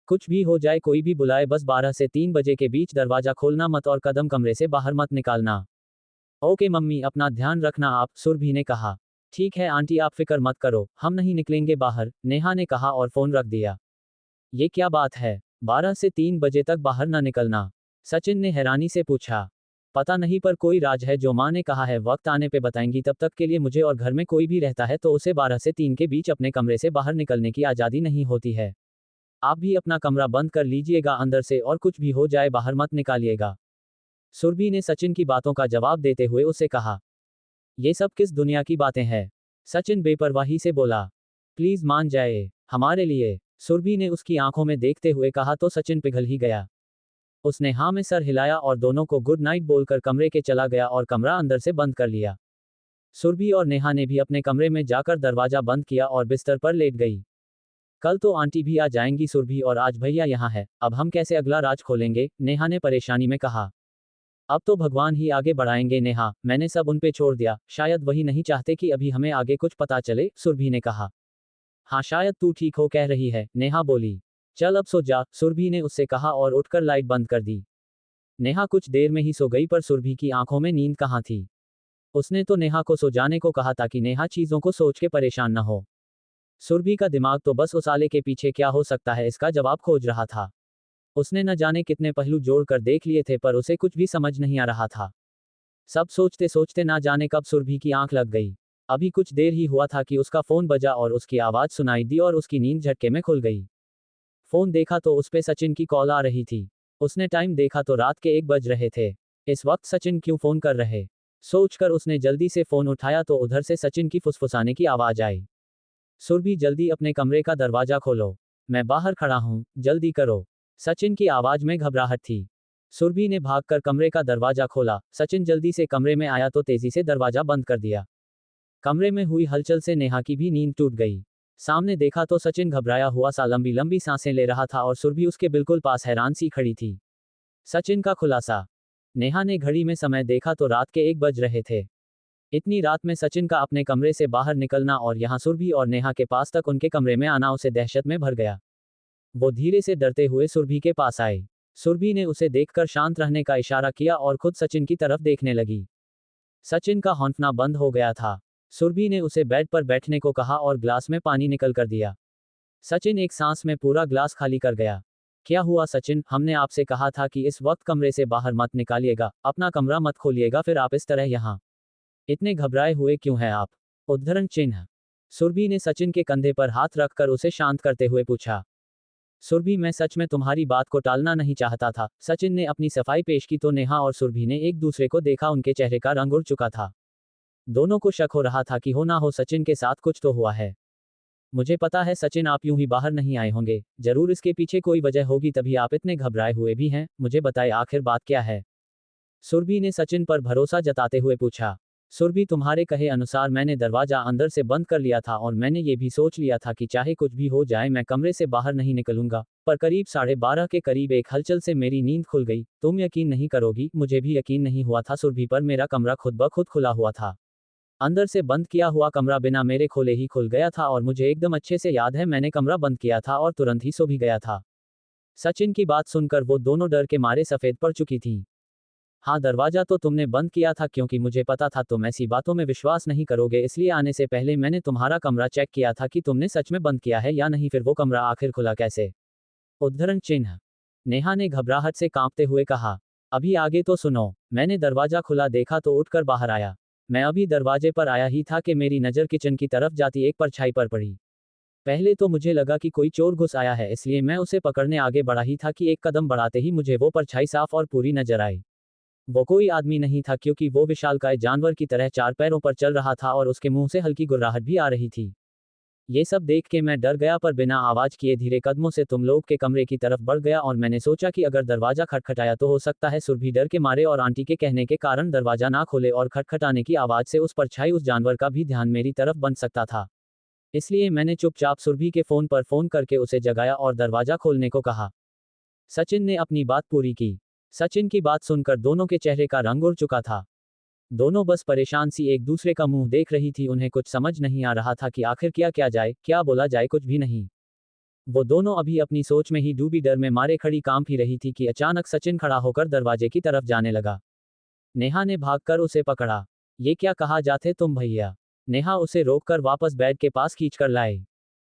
कुछ भी हो जाए, कोई भी बुलाए, बस 12 से 3 बजे के बीच दरवाजा खोलना मत और कदम कमरे से बाहर मत निकालना। ओके मम्मी, अपना ध्यान रखना आप, सुरभि ने कहा। ठीक है आंटी, आप फिक्र मत करो, हम नहीं निकलेंगे बाहर, नेहा ने कहा और फोन रख दिया। ये क्या बात है, 12 से 3 बजे तक बाहर न निकलना? सचिन ने हैरानी से पूछा। पता नहीं, पर कोई राज है जो माँ ने कहा है, वक्त आने पे बताएंगी, तब तक के लिए मुझे और घर में कोई भी रहता है तो उसे 12 से 3 के बीच अपने कमरे से बाहर निकलने की आज़ादी नहीं होती है। आप भी अपना कमरा बंद कर लीजिएगा अंदर से, और कुछ भी हो जाए बाहर मत निकालिएगा। सुरभि ने सचिन की बातों का जवाब देते हुए उसे कहा। ये सब किस दुनिया की बातें हैं? सचिन बेपरवाही से बोला। प्लीज मान जाए, हमारे लिए, सुरभि ने उसकी आंखों में देखते हुए कहा तो सचिन पिघल ही गया। उसने हाँ में सर हिलाया और दोनों को गुड नाइट बोलकर कमरे के चला गया और कमरा अंदर से बंद कर लिया। सुरभि और नेहा ने भी अपने कमरे में जाकर दरवाजा बंद किया और बिस्तर पर लेट गई। कल तो आंटी भी आ जाएंगी सुरभि, और आज भैया यहाँ है, अब हम कैसे अगला राज खोलेंगे? नेहा ने परेशानी में कहा। अब तो भगवान ही आगे बढ़ाएंगे नेहा, मैंने सब उन पे छोड़ दिया, शायद वही नहीं चाहते कि अभी हमें आगे कुछ पता चले, सुरभि ने कहा। हाँ शायद तू ठीक हो कह रही है, नेहा बोली। चल अब सो जा, सुरभि ने उससे कहा और उठकर लाइट बंद कर दी। नेहा कुछ देर में ही सो गई, पर सुरभि की आंखों में नींद कहाँ थी। उसने तो नेहा को सो जाने को कहा ताकि नेहा चीजों को सोच के परेशान न हो। सुरभि का दिमाग तो बस उस आले के पीछे क्या हो सकता है इसका जवाब खोज रहा था। उसने न जाने कितने पहलू जोड़कर देख लिए थे, पर उसे कुछ भी समझ नहीं आ रहा था। सब सोचते सोचते ना जाने कब सुरभि की आंख लग गई। अभी कुछ देर ही हुआ था कि उसका फोन बजा और उसकी आवाज सुनाई दी और उसकी नींद झटके में खुल गई। फोन देखा तो उस पे सचिन की कॉल आ रही थी। उसने टाइम देखा तो रात के 1 बज रहे थे। इस वक्त सचिन क्यों फोन कर रहे, सोचकर उसने जल्दी से फोन उठाया तो उधर से सचिन की फुसफुसाने की आवाज आई। सुरभि जल्दी अपने कमरे का दरवाजा खोलो, मैं बाहर खड़ा हूं, जल्दी करो। सचिन की आवाज में घबराहट थी। सुरभि ने भागकर कमरे का दरवाजा खोला। सचिन जल्दी से कमरे में आया तो तेजी से दरवाजा बंद कर दिया। कमरे में हुई हलचल से नेहा की भी नींद टूट गई। सामने देखा तो सचिन घबराया हुआ सा लंबी लंबी सांसें ले रहा था और सुरभि उसके बिल्कुल पास हैरान सी खड़ी थी। सचिन का खुलासा। नेहा ने घड़ी में समय देखा तो रात के 1 बज रहे थे। इतनी रात में सचिन का अपने कमरे से बाहर निकलना और यहाँ सुरभि और नेहा के पास तक उनके कमरे में आना उसे दहशत में भर गया। वो धीरे से डरते हुए सुरभि के पास आए। सुरभि ने उसे देखकर शांत रहने का इशारा किया और खुद सचिन की तरफ देखने लगी। सचिन का हौंफना बंद हो गया था। सुरभि ने उसे बेड पर बैठने को कहा और ग्लास में पानी निकल कर दिया। सचिन एक सांस में पूरा ग्लास खाली कर गया। क्या हुआ सचिन, हमने आपसे कहा था कि इस वक्त कमरे से बाहर मत निकालिएगा, अपना कमरा मत खोलिएगा, फिर आप इस तरह यहाँ इतने घबराए हुए क्यों हैं आप? उद्धरण चिन्ह। सुरभि ने सचिन के कंधे पर हाथ रखकर उसे शांत करते हुए पूछा। सुरभि, मैं सच में तुम्हारी बात को टालना नहीं चाहता था। सचिन ने अपनी सफाई पेश की तो नेहा और सुरभि ने एक दूसरे को देखा। उनके चेहरे का रंग उड़ चुका था। दोनों को शक हो रहा था कि हो ना हो सचिन के साथ कुछ तो हुआ है। मुझे पता है सचिन, आप यूं ही बाहर नहीं आए होंगे, जरूर इसके पीछे कोई वजह होगी, तभी आप इतने घबराए हुए भी हैं। मुझे बताएं आखिर बात क्या है? सुरभि ने सचिन पर भरोसा जताते हुए पूछा। सुरभि, तुम्हारे कहे अनुसार मैंने दरवाजा अंदर से बंद कर लिया था और मैंने ये भी सोच लिया था कि चाहे कुछ भी हो जाए मैं कमरे से बाहर नहीं निकलूंगा, पर करीब 12:30 के करीब एक हलचल से मेरी नींद खुल गई। तुम यकीन नहीं करोगी, मुझे भी यकीन नहीं हुआ था सुरभि, पर मेरा कमरा खुद ब खुद खुला हुआ था। अंदर से बंद किया हुआ कमरा बिना मेरे खोले ही खुल गया था और मुझे एकदम अच्छे से याद है मैंने कमरा बंद किया था और तुरंत ही सो भी गया था। सचिन की बात सुनकर वो दोनों डर के मारे सफेद पड़ चुकी थीं। हाँ, दरवाजा तो तुमने बंद किया था क्योंकि मुझे पता था तुम ऐसी बातों में विश्वास नहीं करोगे, इसलिए आने से पहले मैंने तुम्हारा कमरा चेक किया था कि तुमने सच में बंद किया है या नहीं, फिर वो कमरा आखिर खुला कैसे? उद्धरण चिन्ह। नेहा ने घबराहट से कांपते हुए कहा। अभी आगे तो सुनो। मैंने दरवाजा खुला देखा तो उठकर बाहर आया। मैं अभी दरवाजे पर आया ही था कि मेरी नज़र किचन की तरफ जाती एक परछाई पर पड़ी। पहले तो मुझे लगा कि कोई चोर घुस आया है, इसलिए मैं उसे पकड़ने आगे बढ़ा ही था कि एक कदम बढ़ाते ही मुझे वो परछाई साफ और पूरी नजर आई। वो कोई आदमी नहीं था क्योंकि वो विशालकाय जानवर की तरह 4 पैरों पर चल रहा था और उसके मुंह से हल्की गुर्राहट भी आ रही थी। ये सब देख के मैं डर गया, पर बिना आवाज किए धीरे कदमों से तुम लोग के कमरे की तरफ बढ़ गया और मैंने सोचा कि अगर दरवाजा खटखटाया तो हो सकता है सुरभि डर के मारे और आंटी के कहने के कारण दरवाजा ना खोले और खटखटाने की आवाज से उस परछाई उस जानवर का भी ध्यान मेरी तरफ बन सकता था। इसलिए मैंने चुपचाप सुरभि के फोन पर फोन करके उसे जगाया और दरवाजा खोलने को कहा। सचिन ने अपनी बात पूरी की। सचिन की बात सुनकर दोनों के चेहरे का रंग उड़ चुका था। दोनों बस परेशान सी एक दूसरे का मुंह देख रही थी। उन्हें कुछ समझ नहीं आ रहा था कि आखिर क्या जाए, क्या बोला जाए, कुछ भी नहीं। वो दोनों अभी अपनी सोच में ही डूबी डर में मारे खड़ी कांप ही रही थी कि अचानक सचिन खड़ा होकर दरवाजे की तरफ जाने लगा। नेहा ने भागकर उसे पकड़ा। ये क्या कहा जाते तुम भैया? नेहा उसे रोककर वापस बेड के पास खींचकर लाए।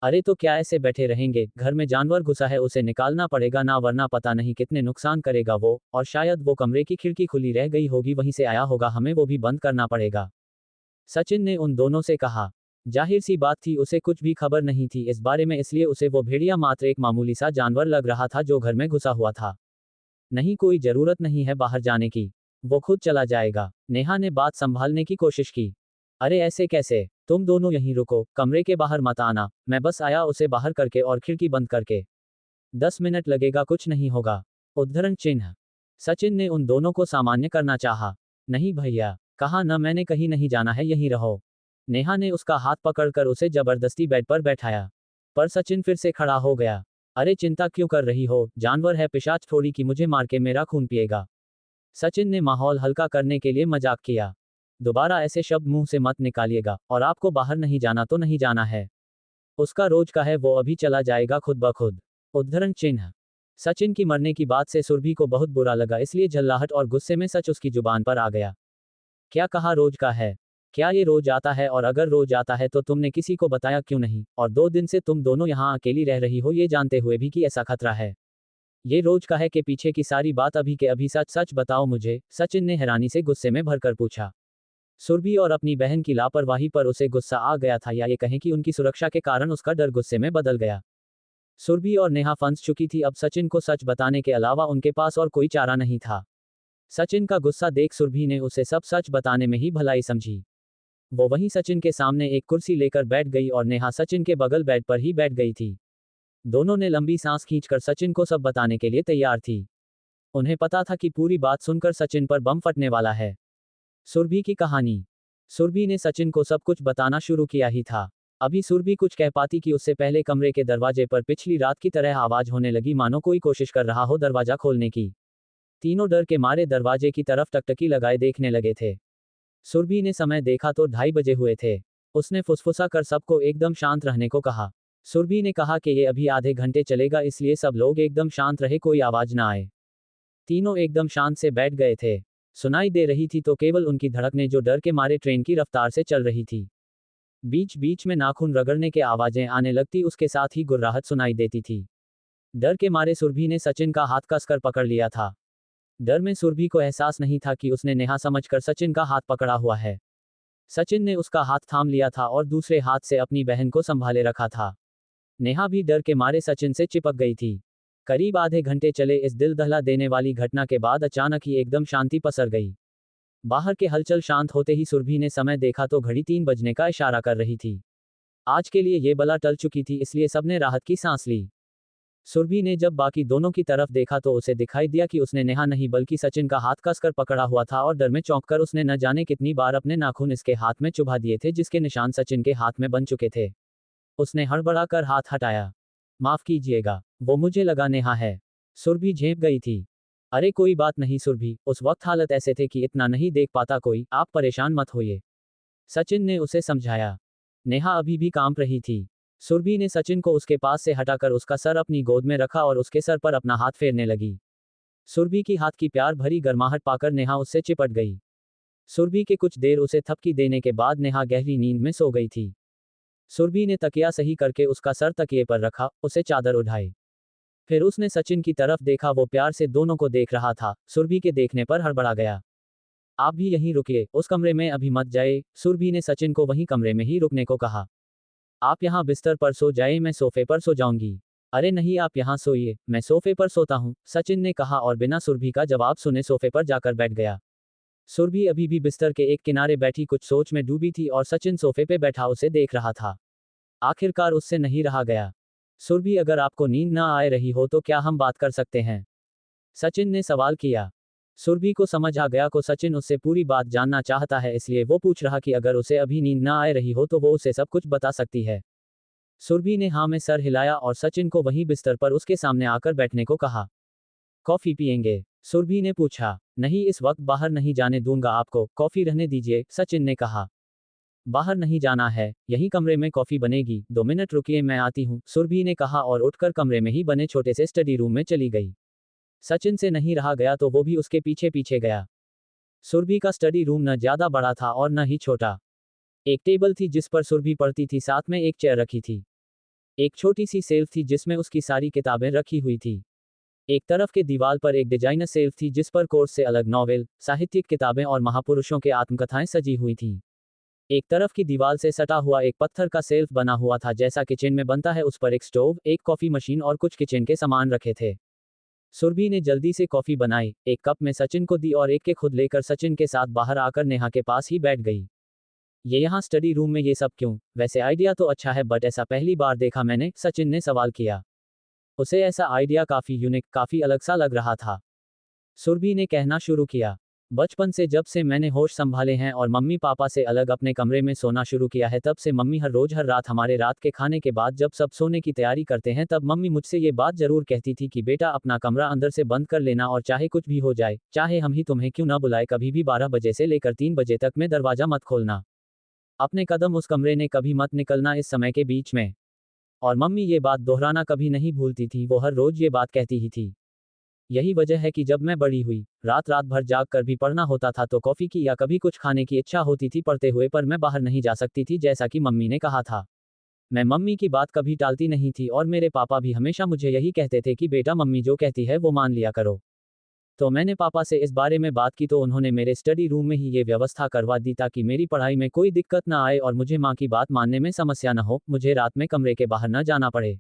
अरे तो क्या ऐसे बैठे रहेंगे, घर में जानवर घुसा है, उसे निकालना पड़ेगा ना, वरना पता नहीं कितने नुकसान करेगा वो, और शायद वो कमरे की खिड़की खुली रह गई होगी, वहीं से आया होगा, हमें वो भी बंद करना पड़ेगा। सचिन ने उन दोनों से कहा। जाहिर सी बात थी उसे कुछ भी खबर नहीं थी इस बारे में, इसलिए उसे वो भेड़िया मात्र एक मामूली सा जानवर लग रहा था जो घर में घुसा हुआ था। नहीं, कोई जरूरत नहीं है बाहर जाने की, वो खुद चला जाएगा। नेहा ने बात संभालने की कोशिश की। अरे ऐसे कैसे, तुम दोनों यहीं रुको, कमरे के बाहर मत आना, मैं बस आया उसे बाहर करके और खिड़की बंद करके। 10 मिनट लगेगा, कुछ नहीं होगा। उद्धरण चिन्ह। सचिन ने उन दोनों को सामान्य करना चाहा। नहीं भैया, कहा न, मैंने कहीं नहीं जाना है, यहीं रहो। नेहा ने उसका हाथ पकड़कर उसे जबरदस्ती बेड पर बैठाया। पर सचिन फिर से खड़ा हो गया। अरे चिंता क्यों कर रही हो, जानवर है, पिशाच थोड़ी कि मुझे मार के मेरा खून पिएगा। सचिन ने माहौल हल्का करने के लिए मजाक किया। दोबारा ऐसे शब्द मुंह से मत निकालिएगा, और आपको बाहर नहीं जाना तो नहीं जाना है। उसका रोज का है, वो अभी चला जाएगा खुद ब खुद। उद्धरण चिन्ह। सचिन की मरने की बात से सुरभि को बहुत बुरा लगा, इसलिए झल्लाहट और गुस्से में सच उसकी जुबान पर आ गया। क्या कहा, रोज का है? क्या ये रोज आता है? और अगर रोज आता है तो तुमने किसी को बताया क्यों नहीं? और 2 दिन से तुम दोनों यहाँ अकेली रह रही हो, ये जानते हुए भी कि ऐसा खतरा है। ये रोज का है के पीछे की सारी बात अभी के अभी सच सच बताओ मुझे, सचिन ने हैरानी से गुस्से में भरकर पूछा। सुरभि और अपनी बहन की लापरवाही पर उसे गुस्सा आ गया था, या ये कहें कि उनकी सुरक्षा के कारण उसका डर गुस्से में बदल गया। सुरभि और नेहा फंस चुकी थी। अब सचिन को सच बताने के अलावा उनके पास और कोई चारा नहीं था। सचिन का गुस्सा देख सुरभि ने उसे सब सच बताने में ही भलाई समझी। वो वहीं सचिन के सामने एक कुर्सी लेकर बैठ गई और नेहा सचिन के बगल बेड पर ही बैठ गई थी। दोनों ने लंबी सांस खींचकर सचिन को सब बताने के लिए तैयार थी। उन्हें पता था कि पूरी बात सुनकर सचिन पर बम फटने वाला है। सुरभि की कहानी। सुरभि ने सचिन को सब कुछ बताना शुरू किया ही था। अभी सुरभि कुछ कह पाती कि उससे पहले कमरे के दरवाजे पर पिछली रात की तरह आवाज होने लगी, मानो कोई कोशिश कर रहा हो दरवाजा खोलने की। तीनों डर के मारे दरवाजे की तरफ टकटकी लगाए देखने लगे थे। सुरभि ने समय देखा तो 2:30 बजे हुए थे। उसने फुसफुसा कर सबको एकदम शांत रहने को कहा। सुरभि ने कहा कि ये अभी आधे घंटे चलेगा, इसलिए सब लोग एकदम शांत रहे, कोई आवाज ना आए। तीनों एकदम शांत से बैठ गए थे। सुनाई दे रही थी तो केवल उनकी धड़कनें जो डर के मारे ट्रेन की रफ्तार से चल रही थी। बीच बीच में नाखून रगड़ने के आवाजें आने लगती, उसके साथ ही गुर्राहट सुनाई देती थी। डर के मारे सुरभि ने सचिन का हाथ कसकर पकड़ लिया था। डर में सुरभि को एहसास नहीं था कि उसने नेहा समझकर सचिन का हाथ पकड़ा हुआ है। सचिन ने उसका हाथ थाम लिया था और दूसरे हाथ से अपनी बहन को संभाले रखा था। नेहा भी डर के मारे सचिन से चिपक गई थी। करीब आधे घंटे चले इस दिल दहला देने वाली घटना के बाद अचानक ही एकदम शांति पसर गई। बाहर के हलचल शांत होते ही सुरभि ने समय देखा तो घड़ी 3 बजने का इशारा कर रही थी। आज के लिए ये बला टल चुकी थी, इसलिए सबने राहत की सांस ली। सुरभि ने जब बाकी दोनों की तरफ देखा तो उसे दिखाई दिया कि उसने नेहा नहीं बल्कि सचिन का हाथ कसकर पकड़ा हुआ था और डर में चौंककर उसने न जाने कितनी बार अपने नाखून इसके हाथ में चुभा दिए थे, जिसके निशान सचिन के हाथ में बन चुके थे। उसने हड़बड़ाकर हाथ हटाया। माफ कीजिएगा, वो मुझे लगा नेहा है। सुरभि झेंप गई थी। अरे कोई बात नहीं सुरभि, उस वक्त हालत ऐसे थे कि इतना नहीं देख पाता कोई, आप परेशान मत होइए। सचिन ने उसे समझाया। नेहा अभी भी कांप रही थी। सुरभि ने सचिन को उसके पास से हटाकर उसका सर अपनी गोद में रखा और उसके सर पर अपना हाथ फेरने लगी। सुरभि की हाथ की प्यार भरी गर्माहट पाकर नेहा उससे चिपट गई। सुरभि के कुछ देर उसे थपकी देने के बाद नेहा गहरी नींद में सो गई थी। सुरभि ने तकिया सही करके उसका सर तकिए पर रखा, उसे चादर उठाई। फिर उसने सचिन की तरफ देखा, वो प्यार से दोनों को देख रहा था। सुरभि के देखने पर हड़बड़ा गया। आप भी यहीं रुकिए, उस कमरे में अभी मत जाए। सुरभि ने सचिन को वहीं कमरे में ही रुकने को कहा। आप यहाँ बिस्तर पर सो जाए, मैं सोफे पर सो जाऊंगी। अरे नहीं, आप यहाँ सोइए, मैं सोफे पर सोता हूँ, सचिन ने कहा और बिना सुरभि का जवाब सुने सोफे पर जाकर बैठ गया। सुरभि अभी भी बिस्तर के एक किनारे बैठी कुछ सोच में डूबी थी और सचिन सोफे पे बैठा उसे देख रहा था। आखिरकार उससे नहीं रहा गया। सुरभि, अगर आपको नींद ना आ रही हो तो क्या हम बात कर सकते हैं? सचिन ने सवाल किया। सुरभि को समझ आ गया को सचिन उससे पूरी बात जानना चाहता है, इसलिए वो पूछ रहा कि अगर उसे अभी नींद ना आ रही हो तो वो उसे सब कुछ बता सकती है। सुरभि ने हाँ में सर हिलाया और सचिन को वहीं बिस्तर पर उसके सामने आकर बैठने को कहा। कॉफी पिएंगे? सुरभि ने पूछा। नहीं, इस वक्त बाहर नहीं जाने दूंगा आपको, कॉफी रहने दीजिए, सचिन ने कहा। बाहर नहीं जाना है, यही कमरे में कॉफी बनेगी, 2 मिनट रुकिए मैं आती हूँ, सुरभि ने कहा और उठकर कमरे में ही बने छोटे से स्टडी रूम में चली गई। सचिन से नहीं रहा गया तो वो भी उसके पीछे पीछे गया। सुरभि का स्टडी रूम न ज्यादा बड़ा था और न ही छोटा। एक टेबल थी जिस पर सुरभि पढ़ती थी, साथ में एक चेयर रखी थी। एक छोटी सी सेल्फ थी जिसमें उसकी सारी किताबें रखी हुई थी। एक तरफ के दीवार पर एक डिजाइनर सेल्फ थी जिस पर कोर्स से अलग नॉवेल, साहित्यिक किताबें और महापुरुषों के आत्मकथाएं सजी हुई थीं। एक तरफ की दीवार से सटा हुआ एक पत्थर का सेल्फ बना हुआ था जैसा किचन में बनता है, उस पर एक स्टोव, एक कॉफी मशीन और कुछ किचन के सामान रखे थे। सुरभि ने जल्दी से कॉफी बनाई, एक कप में सचिन को दी और एक के खुद लेकर सचिन के साथ बाहर आकर नेहा के पास ही बैठ गई। ये यहाँ स्टडी रूम में ये सब क्यों? वैसे आइडिया तो अच्छा है बट ऐसा पहली बार देखा मैंने, सचिन ने सवाल किया। उसे ऐसा आइडिया काफी यूनिक, काफी अलग सा लग रहा था। सुरभि ने कहना शुरू किया। बचपन से जब से मैंने होश संभाले हैं और मम्मी पापा से अलग अपने कमरे में सोना शुरू किया है, तब से मम्मी हर रोज हर रात हमारे रात के खाने के बाद जब सब सोने की तैयारी करते हैं तब मम्मी मुझसे ये बात जरूर कहती थी कि बेटा अपना कमरा अंदर से बंद कर लेना और चाहे कुछ भी हो जाए, चाहे हम ही तुम्हें क्यों ना बुलाए, कभी भी 12 बजे से लेकर 3 बजे तक में दरवाजा मत खोलना। अपने कदम उस कमरे ने कभी मत निकलना इस समय के बीच में। और मम्मी ये बात दोहराना कभी नहीं भूलती थी, वो हर रोज ये बात कहती ही थी। यही वजह है कि जब मैं बड़ी हुई, रात रात भर जाग कर भी पढ़ना होता था तो कॉफी की या कभी कुछ खाने की इच्छा होती थी पढ़ते हुए, पर मैं बाहर नहीं जा सकती थी जैसा कि मम्मी ने कहा था। मैं मम्मी की बात कभी टालती नहीं थी और मेरे पापा भी हमेशा मुझे यही कहते थे कि बेटा मम्मी जो कहती है वो मान लिया करो। तो मैंने पापा से इस बारे में बात की तो उन्होंने मेरे स्टडी रूम में ही ये व्यवस्था करवा दी ताकि मेरी पढ़ाई में कोई दिक्कत ना आए और मुझे माँ की बात मानने में समस्या न हो, मुझे रात में कमरे के बाहर न जाना पड़े।